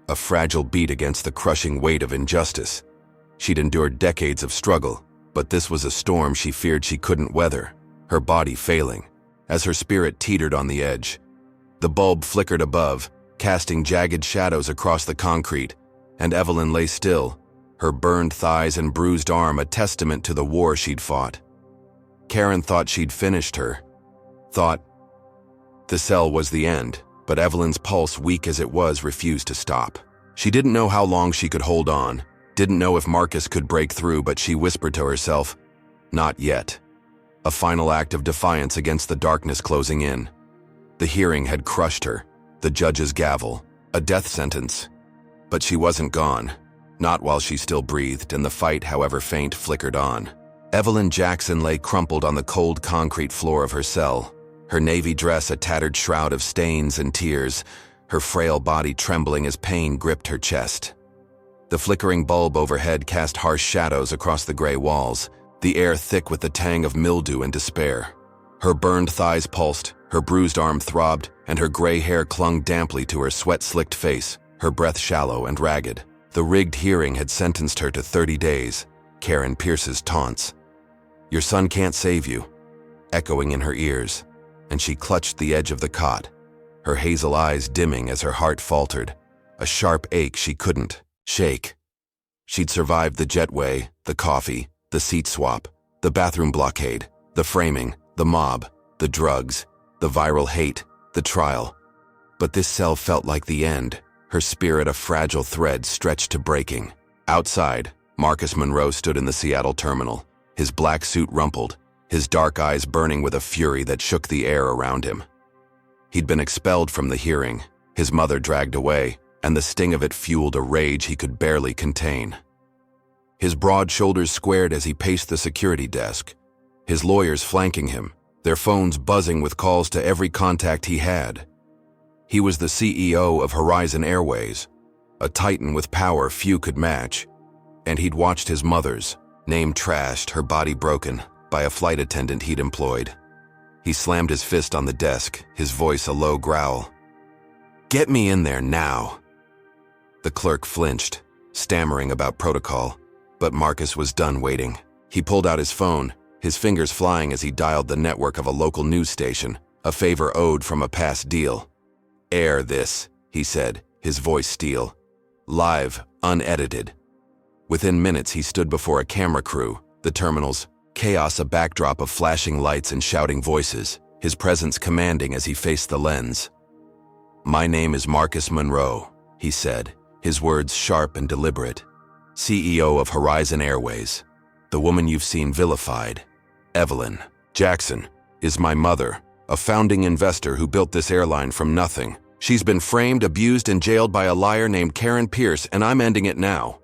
[SPEAKER 1] a fragile beat against the crushing weight of injustice. She'd endured decades of struggle, but this was a storm she feared she couldn't weather, her body failing, as her spirit teetered on the edge. The bulb flickered above, casting jagged shadows across the concrete, and Evelyn lay still, her burned thighs and bruised arm a testament to the war she'd fought. Karen thought she'd finished her. Thought the cell was the end, but Evelyn's pulse, weak as it was, refused to stop. She didn't know how long she could hold on, didn't know if Marcus could break through, but she whispered to herself, "Not yet." A final act of defiance against the darkness closing in. The hearing had crushed her, the judge's gavel, a death sentence. But she wasn't gone, not while she still breathed, and the fight, however faint, flickered on. Evelyn Jackson lay crumpled on the cold concrete floor of her cell, her navy dress a tattered shroud of stains and tears, her frail body trembling as pain gripped her chest. The flickering bulb overhead cast harsh shadows across the gray walls, the air thick with the tang of mildew and despair. Her burned thighs pulsed, her bruised arm throbbed, and her gray hair clung damply to her sweat-slicked face, her breath shallow and ragged. The rigged hearing had sentenced her to 30 days. Karen Pierce's taunts. "Your son can't save you," echoing in her ears, and she clutched the edge of the cot, her hazel eyes dimming as her heart faltered, a sharp ache she couldn't shake. She'd survived the jetway, the coffee, the seat swap, the bathroom blockade, the framing, the mob, the drugs, the viral hate, the trial. But this cell felt like the end, her spirit a fragile thread stretched to breaking. Outside, Marcus Monroe stood in the Seattle terminal, his black suit rumpled, his dark eyes burning with a fury that shook the air around him. He'd been expelled from the hearing, his mother dragged away, and the sting of it fueled a rage he could barely contain. His broad shoulders squared as he paced the security desk, his lawyers flanking him, their phones buzzing with calls to every contact he had. He was the CEO of Horizon Airways, a titan with power few could match, and he'd watched his mother's name trashed, her body broken, by a flight attendant he'd employed. He slammed his fist on the desk, his voice a low growl. "Get me in there now." The clerk flinched, stammering about protocol, but Marcus was done waiting. He pulled out his phone, his fingers flying as he dialed the network of a local news station, a favor owed from a past deal. "Air this," he said, his voice steel. "Live, unedited." Within minutes he stood before a camera crew, the terminals, chaos a backdrop of flashing lights and shouting voices, his presence commanding as he faced the lens. "My name is Marcus Monroe," he said, his words sharp and deliberate. "CEO of Horizon Airways. The woman you've seen vilified, Evelyn Jackson, is my mother, a founding investor who built this airline from nothing. She's been framed, abused, and jailed by a liar named Karen Pierce, and I'm ending it now."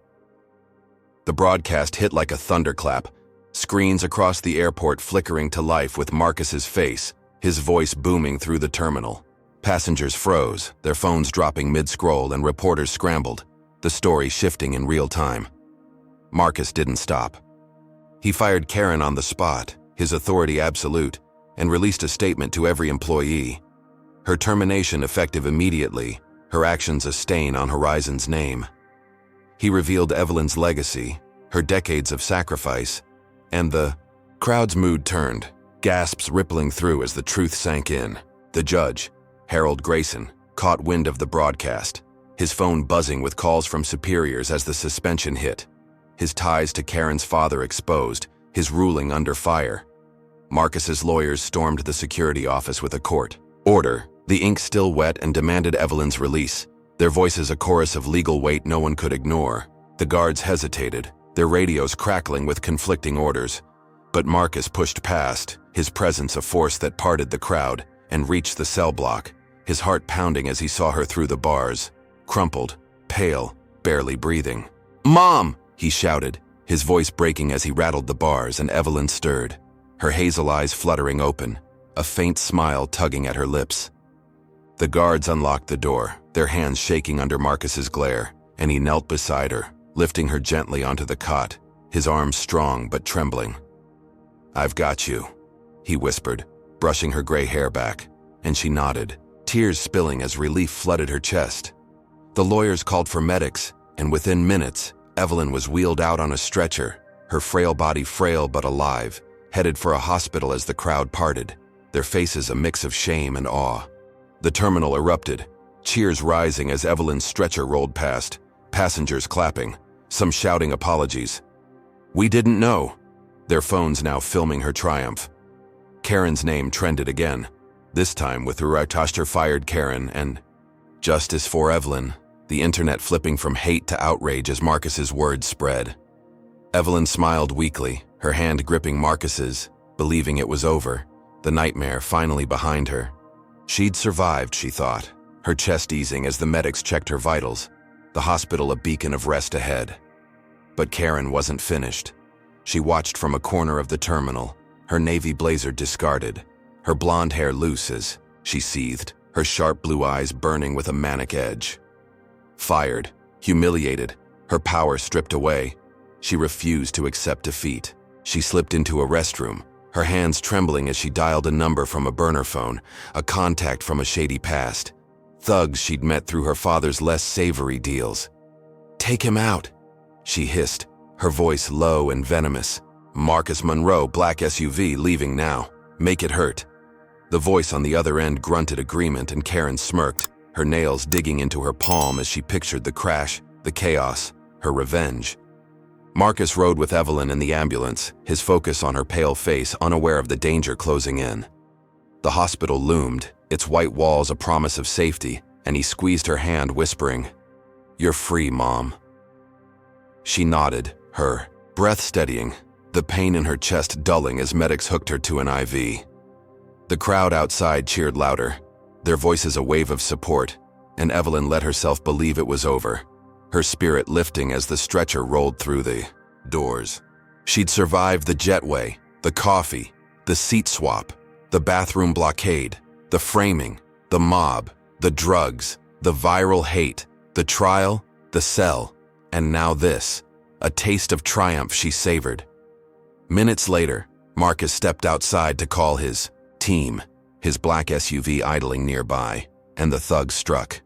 [SPEAKER 1] The broadcast hit like a thunderclap, screens across the airport flickering to life with Marcus's face, his voice booming through the terminal. Passengers froze, their phones dropping mid-scroll, and reporters scrambled, the story shifting in real time. Marcus didn't stop. He fired Karen on the spot, his authority absolute, and released a statement to every employee. Her termination effective immediately, her actions a stain on Horizon's name. He revealed Evelyn's legacy, her decades of sacrifice, and the crowd's mood turned, gasps rippling through as the truth sank in. The judge, Harold Grayson, caught wind of the broadcast, his phone buzzing with calls from superiors as the suspension hit. His ties to Karen's father exposed, his ruling under fire. Marcus's lawyers stormed the security office with a court order, the ink still wet, and demanded Evelyn's release, their voices a chorus of legal weight no one could ignore. The guards hesitated, their radios crackling with conflicting orders. But Marcus pushed past, his presence a force that parted the crowd, and reached the cell block, his heart pounding as he saw her through the bars, crumpled, pale, barely breathing. "Mom!" he shouted, his voice breaking as he rattled the bars, and Evelyn stirred, her hazel eyes fluttering open, a faint smile tugging at her lips. The guards unlocked the door, their hands shaking under Marcus's glare, and he knelt beside her, lifting her gently onto the cot, his arms strong but trembling. "I've got you," he whispered, brushing her gray hair back, and she nodded, tears spilling as relief flooded her chest. The lawyers called for medics, and within minutes, Evelyn was wheeled out on a stretcher, her frail body frail but alive, headed for a hospital as the crowd parted, their faces a mix of shame and awe. The terminal erupted, cheers rising as Evelyn's stretcher rolled past, passengers clapping, some shouting apologies. "We didn't know," their phones now filming her triumph. Karen's name trended again, this time with Urataster fired Karen and "Justice for Evelyn," the internet flipping from hate to outrage as Marcus's words spread. Evelyn smiled weakly, her hand gripping Marcus's, believing it was over, the nightmare finally behind her. She'd survived, she thought, her chest easing as the medics checked her vitals, the hospital a beacon of rest ahead. But Karen wasn't finished. She watched from a corner of the terminal, her navy blazer discarded, her blonde hair loose as she seethed, her sharp blue eyes burning with a manic edge. Fired, humiliated, her power stripped away, she refused to accept defeat. She slipped into a restroom, her hands trembling as she dialed a number from a burner phone, a contact from a shady past. Thugs she'd met through her father's less savory deals. "Take him out," she hissed, her voice low and venomous. "Marcus Monroe, black SUV, leaving now. Make it hurt." The voice on the other end grunted agreement and Karen smirked, her nails digging into her palm as she pictured the crash, the chaos, her revenge. Marcus rode with Evelyn in the ambulance, his focus on her pale face, unaware of the danger closing in. The hospital loomed, its white walls a promise of safety, and he squeezed her hand, whispering, "You're free, Mom." She nodded, her breath steadying, the pain in her chest dulling as medics hooked her to an IV. The crowd outside cheered louder, their voices a wave of support, and Evelyn let herself believe it was over, her spirit lifting as the stretcher rolled through the doors. She'd survived the jetway, the coffee, the seat swap, the bathroom blockade, the framing, the mob, the drugs, the viral hate, the trial, the cell, and now this, a taste of triumph she savored. Minutes later, Marcus stepped outside to call his team, his black SUV idling nearby, and the thugs struck.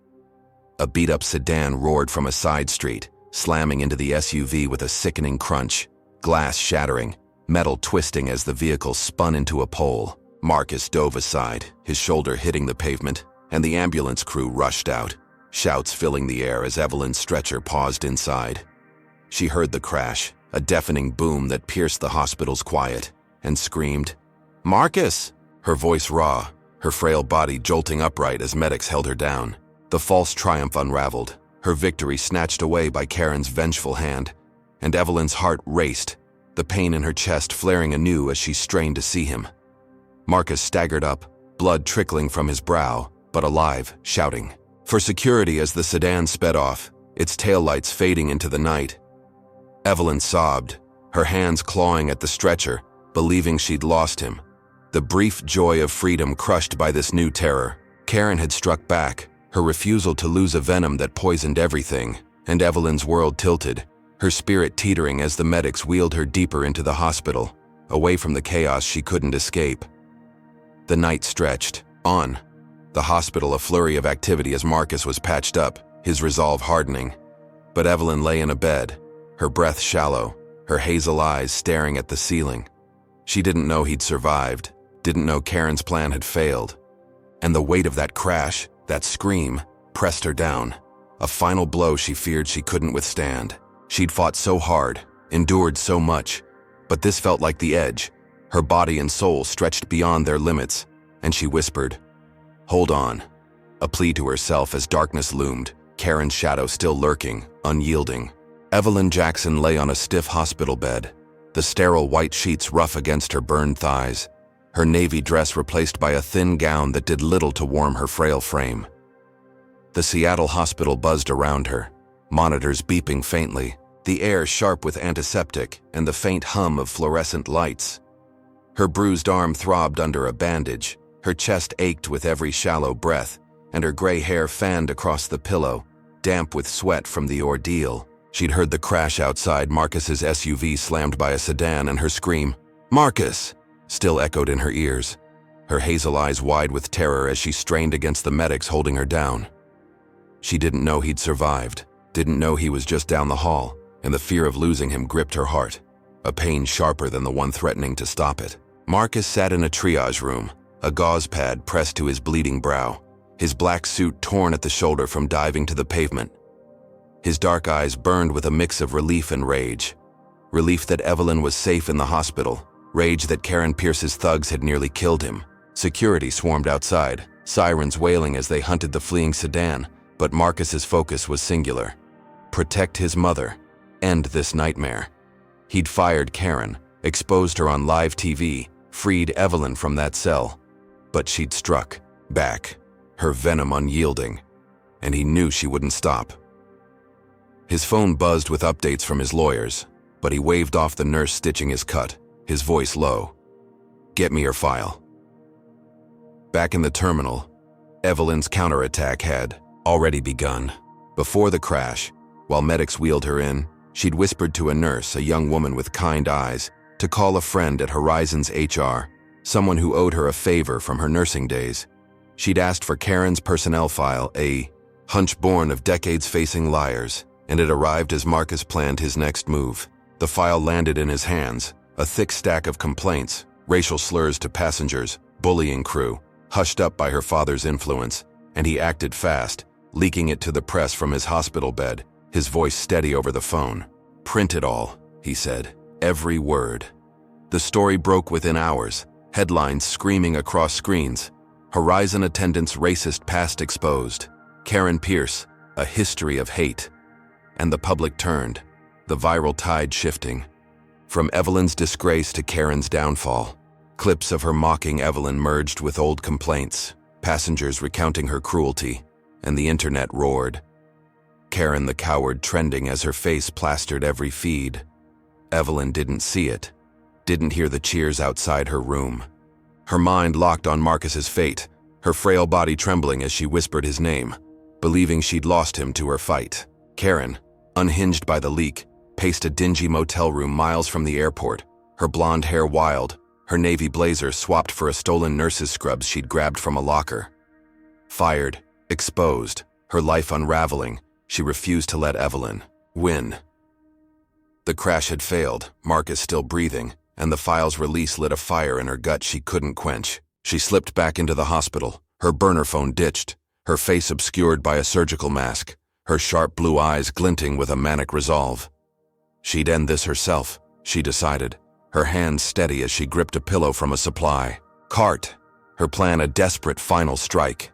[SPEAKER 1] A beat-up sedan roared from a side street, slamming into the SUV with a sickening crunch, glass shattering, metal twisting as the vehicle spun into a pole. Marcus dove aside, his shoulder hitting the pavement, and the ambulance crew rushed out, shouts filling the air as Evelyn's stretcher paused inside. She heard the crash, a deafening boom that pierced the hospital's quiet, and screamed, "Marcus!" Her voice raw, her frail body jolting upright as medics held her down. The false triumph unraveled, her victory snatched away by Karen's vengeful hand, and Evelyn's heart raced, the pain in her chest flaring anew as she strained to see him. Marcus staggered up, blood trickling from his brow, but alive, shouting for security as the sedan sped off, its taillights fading into the night. Evelyn sobbed, her hands clawing at the stretcher, believing she'd lost him. The brief joy of freedom crushed by this new terror. Karen had struck back, her refusal to lose a venom that poisoned everything, and Evelyn's world tilted, her spirit teetering as the medics wheeled her deeper into the hospital, away from the chaos she couldn't escape. The night stretched on. The hospital a flurry of activity as Marcus was patched up, his resolve hardening. But Evelyn lay in a bed, her breath shallow, her hazel eyes staring at the ceiling. She didn't know he'd survived, didn't know Karen's plan had failed. And the weight of that crash, that scream, pressed her down. A final blow she feared she couldn't withstand. She'd fought so hard, endured so much, but this felt like the edge. Her body and soul stretched beyond their limits, and she whispered, "Hold on," a plea to herself as darkness loomed, Karen's shadow still lurking, unyielding. Evelyn Jackson lay on a stiff hospital bed, the sterile white sheets rough against her burned thighs, her navy dress replaced by a thin gown that did little to warm her frail frame. The Seattle hospital buzzed around her, monitors beeping faintly, the air sharp with antiseptic and the faint hum of fluorescent lights. Her bruised arm throbbed under a bandage, her chest ached with every shallow breath, and her gray hair fanned across the pillow, damp with sweat from the ordeal. She'd heard the crash outside Marcus's SUV slammed by a sedan, and her scream, "Marcus!" still echoed in her ears, her hazel eyes wide with terror as she strained against the medics holding her down. She didn't know he'd survived, didn't know he was just down the hall, and the fear of losing him gripped her heart, a pain sharper than the one threatening to stop it. Marcus sat in a triage room, a gauze pad pressed to his bleeding brow, his black suit torn at the shoulder from diving to the pavement. His dark eyes burned with a mix of relief and rage. Relief that Evelyn was safe in the hospital, rage that Karen Pierce's thugs had nearly killed him. Security swarmed outside, sirens wailing as they hunted the fleeing sedan, but Marcus's focus was singular. Protect his mother. End this nightmare. He'd fired Karen, exposed her on live TV, freed Evelyn from that cell. But she'd struck back, her venom unyielding, and he knew she wouldn't stop. His phone buzzed with updates from his lawyers, but he waved off the nurse stitching his cut, his voice low. "Get me her file." Back in the terminal, Evelyn's counterattack had already begun. Before the crash, while medics wheeled her in, she'd whispered to a nurse, a young woman with kind eyes, to call a friend at Horizon's HR, someone who owed her a favor from her nursing days. She'd asked for Karen's personnel file, a hunch born of decades facing liars, and it arrived as Marcus planned his next move. The file landed in his hands, a thick stack of complaints, racial slurs to passengers, bullying crew, hushed up by her father's influence, and he acted fast, leaking it to the press from his hospital bed, his voice steady over the phone. "Print it all," he said, every word. The story broke within hours, headlines screaming across screens. Horizon attendants' racist past exposed. Karen Pierce, a history of hate. And the public turned, the viral tide shifting. From Evelyn's disgrace to Karen's downfall. Clips of her mocking Evelyn merged with old complaints, passengers recounting her cruelty, and the internet roared. Karen the coward trending as her face plastered every feed. Evelyn didn't see it, didn't hear the cheers outside her room. Her mind locked on Marcus's fate, her frail body trembling as she whispered his name, believing she'd lost him to her fight. Karen, unhinged by the leak, paced a dingy motel room miles from the airport, her blonde hair wild, her navy blazer swapped for a stolen nurse's scrubs she'd grabbed from a locker. Fired, exposed, her life unraveling, she refused to let Evelyn win. The crash had failed, Marcus still breathing, and the file's release lit a fire in her gut she couldn't quench. She slipped back into the hospital, her burner phone ditched, her face obscured by a surgical mask, her sharp blue eyes glinting with a manic resolve. She'd end this herself, she decided, her hands steady as she gripped a pillow from a supply cart, her plan a desperate final strike.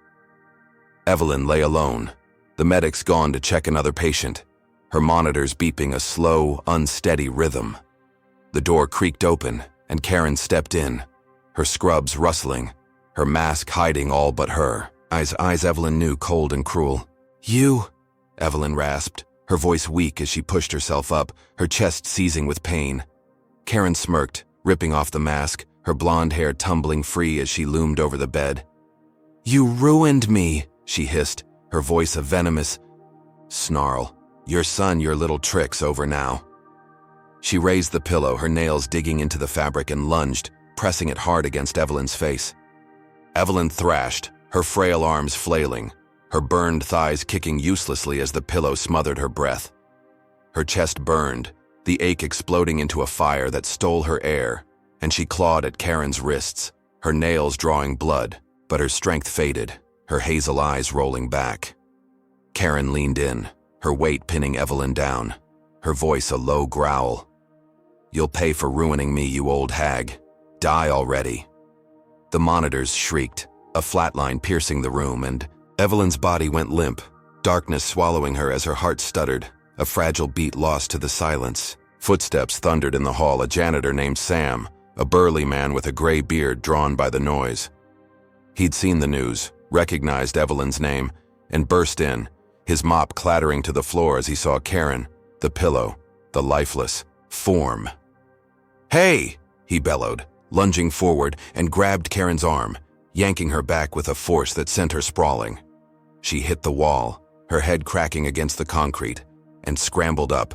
[SPEAKER 1] Evelyn lay alone, the medics gone to check another patient, her monitors beeping a slow, unsteady rhythm. The door creaked open, and Karen stepped in, her scrubs rustling, her mask hiding all but her. Eyes Evelyn knew cold and cruel. "You," Evelyn rasped, her voice weak as she pushed herself up, her chest seizing with pain. Karen smirked, ripping off the mask, her blonde hair tumbling free as she loomed over the bed. "You ruined me," she hissed, her voice a venomous snarl. Your little trick's over now." She raised the pillow, her nails digging into the fabric, and lunged, pressing it hard against Evelyn's face. Evelyn thrashed, her frail arms flailing, her burned thighs kicking uselessly as the pillow smothered her breath. Her chest burned, the ache exploding into a fire that stole her air, and she clawed at Karen's wrists, her nails drawing blood, but her strength faded, her hazel eyes rolling back. Karen leaned in, her weight pinning Evelyn down, her voice a low growl. "You'll pay for ruining me, you old hag. Die already." The monitors shrieked, a flatline piercing the room, and Evelyn's body went limp, darkness swallowing her as her heart stuttered, a fragile beat lost to the silence. Footsteps thundered in the hall, a janitor named Sam, a burly man with a gray beard drawn by the noise. He'd seen the news, recognized Evelyn's name, and burst in, his mop clattering to the floor as he saw Karen, the pillow, the lifeless form. "Hey!" he bellowed, lunging forward and grabbed Karen's arm, yanking her back with a force that sent her sprawling. She hit the wall, her head cracking against the concrete, and scrambled up,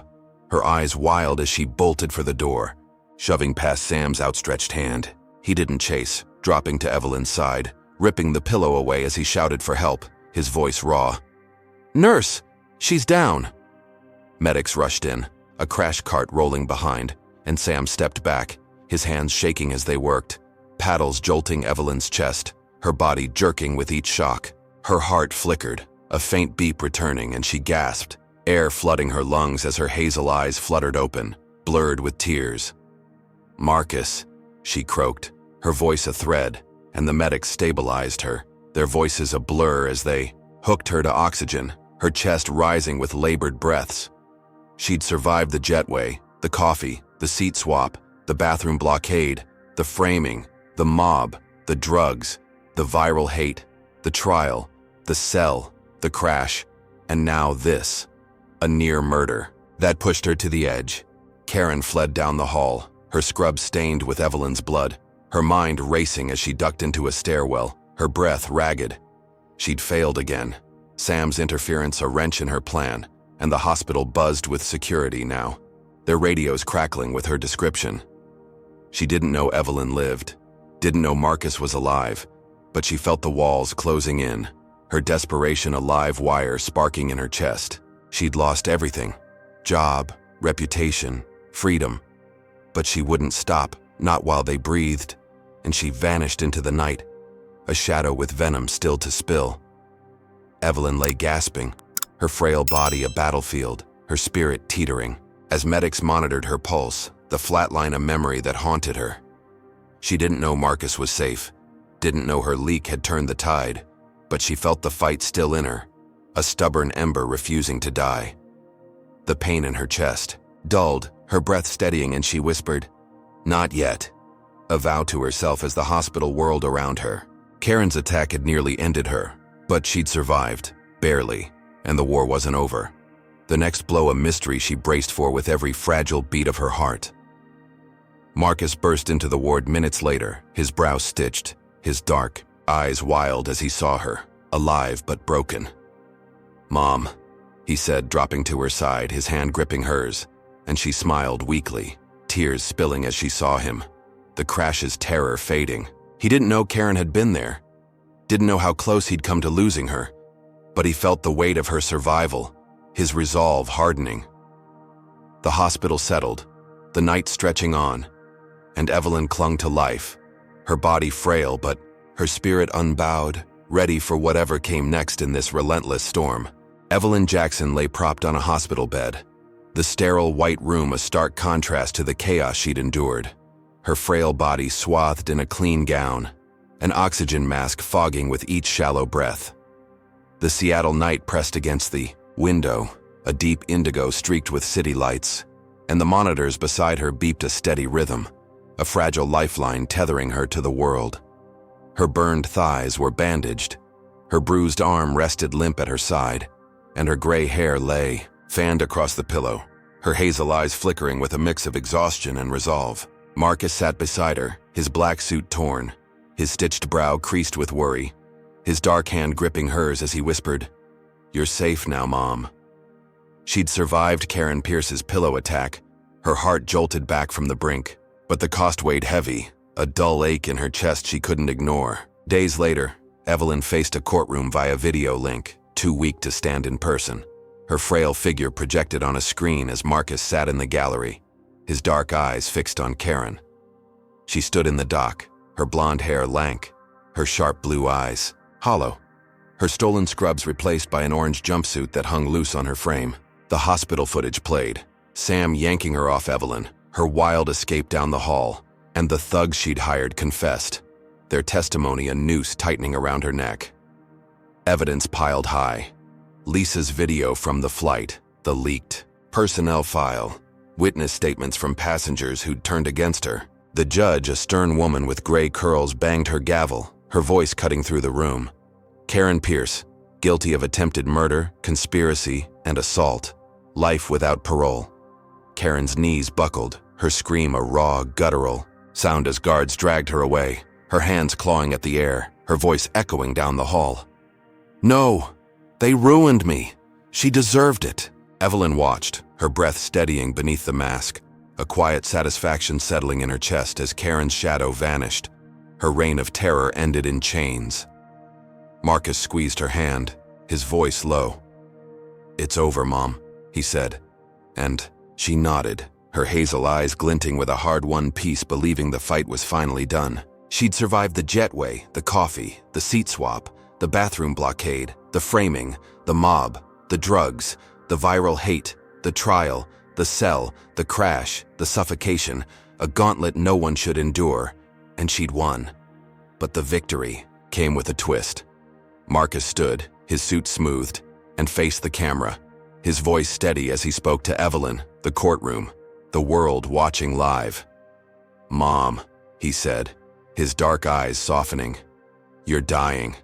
[SPEAKER 1] her eyes wild as she bolted for the door, shoving past Sam's outstretched hand. He didn't chase, dropping to Evelyn's side, ripping the pillow away as he shouted for help, his voice raw. "Nurse! She's down!" Medics rushed in, a crash cart rolling behind, and Sam stepped back, his hands shaking as they worked, paddles jolting Evelyn's chest, her body jerking with each shock. Her heart flickered, a faint beep returning, and she gasped, air flooding her lungs as her hazel eyes fluttered open, blurred with tears. "Marcus," she croaked, her voice a thread, and the medics stabilized her, their voices a blur as they hooked her to oxygen, her chest rising with labored breaths. She'd survived the jetway, the coffee, the seat swap, the bathroom blockade, the framing, the mob, the drugs, the viral hate, the trial, the cell, the crash, and now this, a near murder. That pushed her to the edge. Karen fled down the hall, her scrub stained with Evelyn's blood, her mind racing as she ducked into a stairwell, her breath ragged. She'd failed again, Sam's interference a wrench in her plan, and the hospital buzzed with security now, their radios crackling with her description. She didn't know Evelyn lived, didn't know Marcus was alive, but she felt the walls closing in, her desperation a live wire sparking in her chest. She'd lost everything: job, reputation, freedom. But she wouldn't stop, not while they breathed, and she vanished into the night, a shadow with venom still to spill. Evelyn lay gasping, her frail body a battlefield, her spirit teetering. As medics monitored her pulse, the flatline a memory that haunted her. She didn't know Marcus was safe, didn't know her leak had turned the tide, but she felt the fight still in her, a stubborn ember refusing to die. The pain in her chest dulled, her breath steadying, and she whispered, "Not yet," a vow to herself as the hospital whirled around her. Karen's attack had nearly ended her, but she'd survived, barely, and the war wasn't over. The next blow a mystery she braced for with every fragile beat of her heart. Marcus burst into the ward minutes later, his brow stitched, his dark eyes wild as he saw her, alive but broken. "Mom," he said, dropping to her side, his hand gripping hers, and she smiled weakly, tears spilling as she saw him, the crash's terror fading. He didn't know Karen had been there, didn't know how close he'd come to losing her, but he felt the weight of her survival, his resolve hardening. The hospital settled, the night stretching on, and Evelyn clung to life, her body frail but her spirit unbowed, ready for whatever came next in this relentless storm. Evelyn Jackson lay propped on a hospital bed, the sterile white room a stark contrast to the chaos she'd endured, her frail body swathed in a clean gown, an oxygen mask fogging with each shallow breath. The Seattle night pressed against the window, a deep indigo streaked with city lights, and the monitors beside her beeped a steady rhythm, a fragile lifeline tethering her to the world. Her burned thighs were bandaged, her bruised arm rested limp at her side, and her gray hair lay, fanned across the pillow, her hazel eyes flickering with a mix of exhaustion and resolve. Marcus sat beside her, his black suit torn, his stitched brow creased with worry, his dark hand gripping hers as he whispered, "You're safe now, Mom." She'd survived Karen Pierce's pillow attack, her heart jolted back from the brink, but the cost weighed heavy, a dull ache in her chest she couldn't ignore. Days later, Evelyn faced a courtroom via video link, too weak to stand in person, her frail figure projected on a screen as Marcus sat in the gallery, his dark eyes fixed on Karen. She stood in the dock, her blonde hair lank, her sharp blue eyes hollow, her stolen scrubs replaced by an orange jumpsuit that hung loose on her frame. The hospital footage played, Sam yanking her off Evelyn, her wild escape down the hall, and the thugs she'd hired confessed, their testimony a noose tightening around her neck. Evidence piled high. Lisa's video from the flight, the leaked personnel file, witness statements from passengers who'd turned against her. The judge, a stern woman with gray curls, banged her gavel, her voice cutting through the room. Karen Pierce, guilty of attempted murder, conspiracy, and assault. Life without parole. Karen's knees buckled, her scream a raw, guttural sound as guards dragged her away, her hands clawing at the air, her voice echoing down the hall. "No! They ruined me! She deserved it!" Evelyn watched, her breath steadying beneath the mask, a quiet satisfaction settling in her chest as Karen's shadow vanished. Her reign of terror ended in chains. Marcus squeezed her hand, his voice low. "It's over, Mom," he said, and she nodded, her hazel eyes glinting with a hard-won peace, believing the fight was finally done. She'd survived the jetway, the coffee, the seat swap, the bathroom blockade, the framing, the mob, the drugs, the viral hate, the trial, the cell, the crash, the suffocation, a gauntlet no one should endure, and she'd won. But the victory came with a twist. Marcus stood, his suit smoothed, and faced the camera, his voice steady as he spoke to Evelyn, the courtroom, the world watching live. "Mom," he said, his dark eyes softening, "You're dying."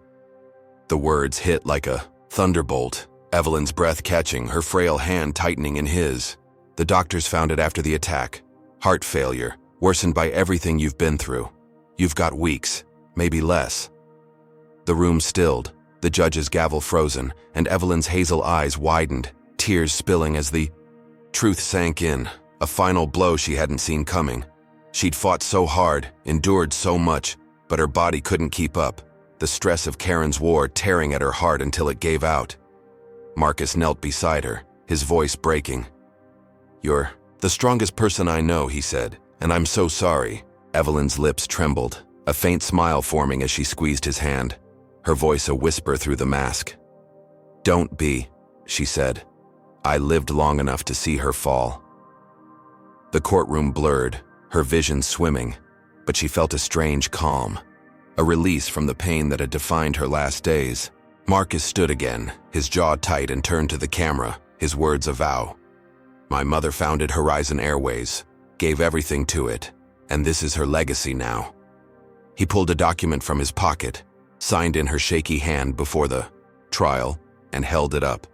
[SPEAKER 1] The words hit like a thunderbolt, Evelyn's breath catching, her frail hand tightening in his. "The doctors found it after the attack. Heart failure, worsened by everything you've been through. You've got weeks, maybe less." The room stilled, the judge's gavel frozen, and Evelyn's hazel eyes widened, tears spilling as the truth sank in, a final blow she hadn't seen coming. She'd fought so hard, endured so much, but her body couldn't keep up, the stress of Karen's war tearing at her heart until it gave out. Marcus knelt beside her, his voice breaking. "You're the strongest person I know," he said, "and I'm so sorry." Evelyn's lips trembled, a faint smile forming as she squeezed his hand, her voice a whisper through the mask. "Don't be," she said. "I lived long enough to see her fall." The courtroom blurred, her vision swimming, but she felt a strange calm, a release from the pain that had defined her last days. Marcus stood again, his jaw tight, and turned to the camera, his words a vow. "My mother founded Horizon Airways, gave everything to it, and this is her legacy now." He pulled a document from his pocket, signed in her shaky hand before the trial, and held it up.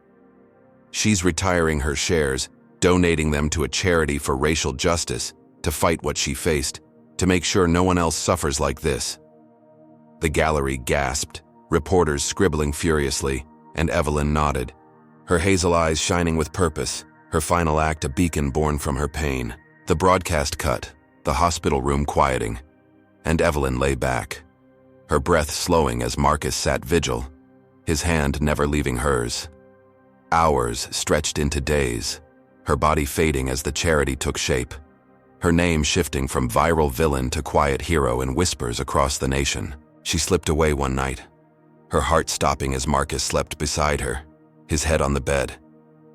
[SPEAKER 1] "She's retiring her shares, donating them to a charity for racial justice, to fight what she faced, to make sure no one else suffers like this." The gallery gasped, reporters scribbling furiously, and Evelyn nodded, her hazel eyes shining with purpose, her final act a beacon born from her pain. The broadcast cut, the hospital room quieting, and Evelyn lay back, her breath slowing as Marcus sat vigil, his hand never leaving hers. Hours stretched into days, her body fading as the charity took shape, her name shifting from viral villain to quiet hero in whispers across the nation. She slipped away one night, her heart stopping as Marcus slept beside her, his head on the bed,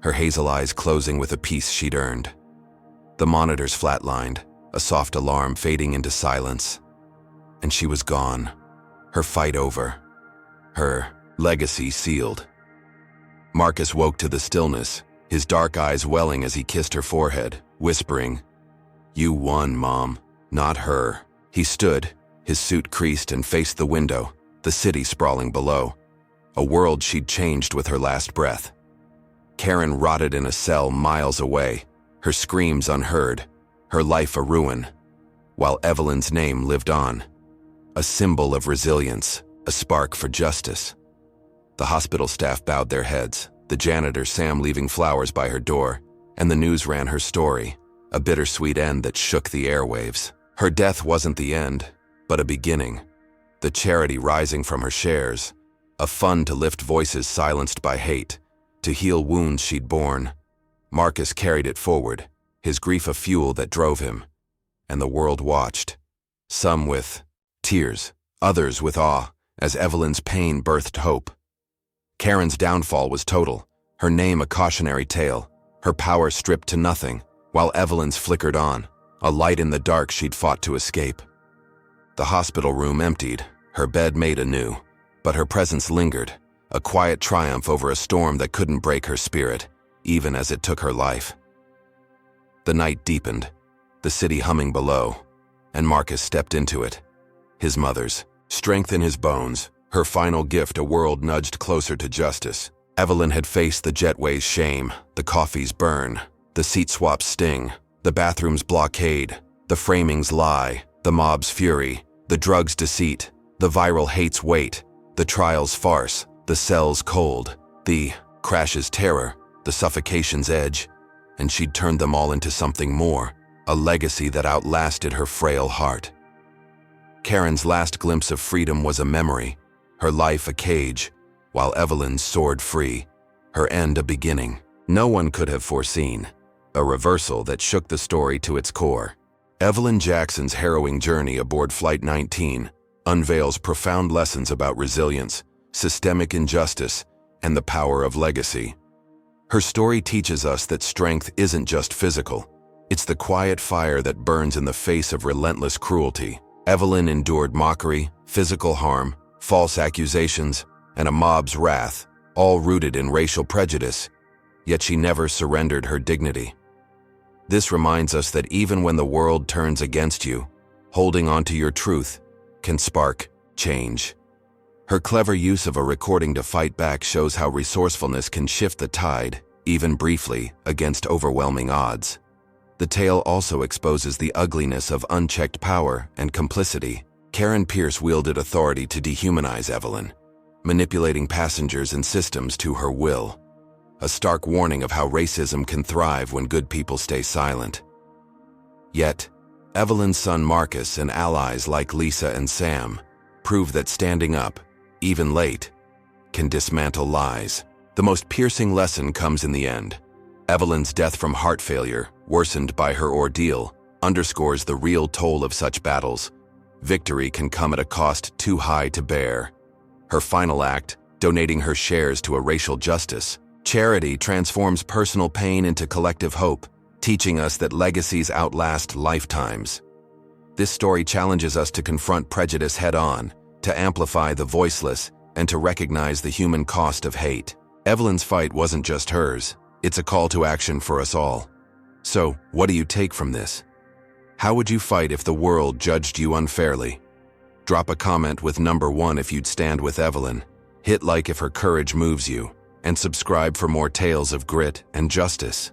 [SPEAKER 1] her hazel eyes closing with a peace she'd earned. The monitors flatlined, a soft alarm fading into silence. And she was gone, her fight over, her legacy sealed. Marcus woke to the stillness, his dark eyes welling as he kissed her forehead, whispering, "You won, Mom, not her." He stood, his suit creased, and faced the window, the city sprawling below, a world she'd changed with her last breath. Karen rotted in a cell miles away, her screams unheard, her life a ruin, while Evelyn's name lived on, a symbol of resilience, a spark for justice. The hospital staff bowed their heads, the janitor Sam leaving flowers by her door, and the news ran her story, a bittersweet end that shook the airwaves. Her death wasn't the end, but a beginning, the charity rising from her shares, a fund to lift voices silenced by hate, to heal wounds she'd borne. Marcus carried it forward, his grief a fuel that drove him, and the world watched, some with tears, others with awe, as Evelyn's pain birthed hope. Karen's downfall was total, her name a cautionary tale, her power stripped to nothing, while Evelyn's flickered on, a light in the dark she'd fought to escape. The hospital room emptied, her bed made anew, but her presence lingered, a quiet triumph over a storm that couldn't break her spirit, even as it took her life. The night deepened, the city humming below, and Marcus stepped into it. His mother's strength in his bones, her final gift a world nudged closer to justice. Evelyn had faced the jetway's shame, the coffee's burn, the seat swap's sting, the bathroom's blockade, the framing's lie, the mob's fury, the drug's deceit, the viral hate's weight, the trial's farce, the cell's cold, the crash's terror, the suffocation's edge, and she'd turned them all into something more, a legacy that outlasted her frail heart. Karen's last glimpse of freedom was a memory, her life a cage, while Evelyn soared free, her end a beginning. No one could have foreseen, a reversal that shook the story to its core. Evelyn Jackson's harrowing journey aboard Flight 19 unveils profound lessons about resilience, systemic injustice, and the power of legacy. Her story teaches us that strength isn't just physical. It's the quiet fire that burns in the face of relentless cruelty. Evelyn endured mockery, physical harm, false accusations, and a mob's wrath, all rooted in racial prejudice, yet she never surrendered her dignity. This reminds us that even when the world turns against you, holding on to your truth can spark change. Her clever use of a recording to fight back shows how resourcefulness can shift the tide, even briefly, against overwhelming odds. The tale also exposes the ugliness of unchecked power and complicity. Karen Pierce wielded authority to dehumanize Evelyn, manipulating passengers and systems to her will. A stark warning of how racism can thrive when good people stay silent. Yet, Evelyn's son Marcus and allies like Lisa and Sam prove that standing up, even late, can dismantle lies. The most piercing lesson comes in the end. Evelyn's death from heart failure, worsened by her ordeal, underscores the real toll of such battles. Victory can come at a cost too high to bear. Her final act, donating her shares to a racial justice charity, transforms personal pain into collective hope, teaching us that legacies outlast lifetimes. This story challenges us to confront prejudice head-on, to amplify the voiceless, and to recognize the human cost of hate. Evelyn's fight wasn't just hers. It's a call to action for us all. So, what do you take from this? How would you fight if the world judged you unfairly? Drop a comment with number 1 if you'd stand with Evelyn. Hit like if her courage moves you, and subscribe for more tales of grit and justice.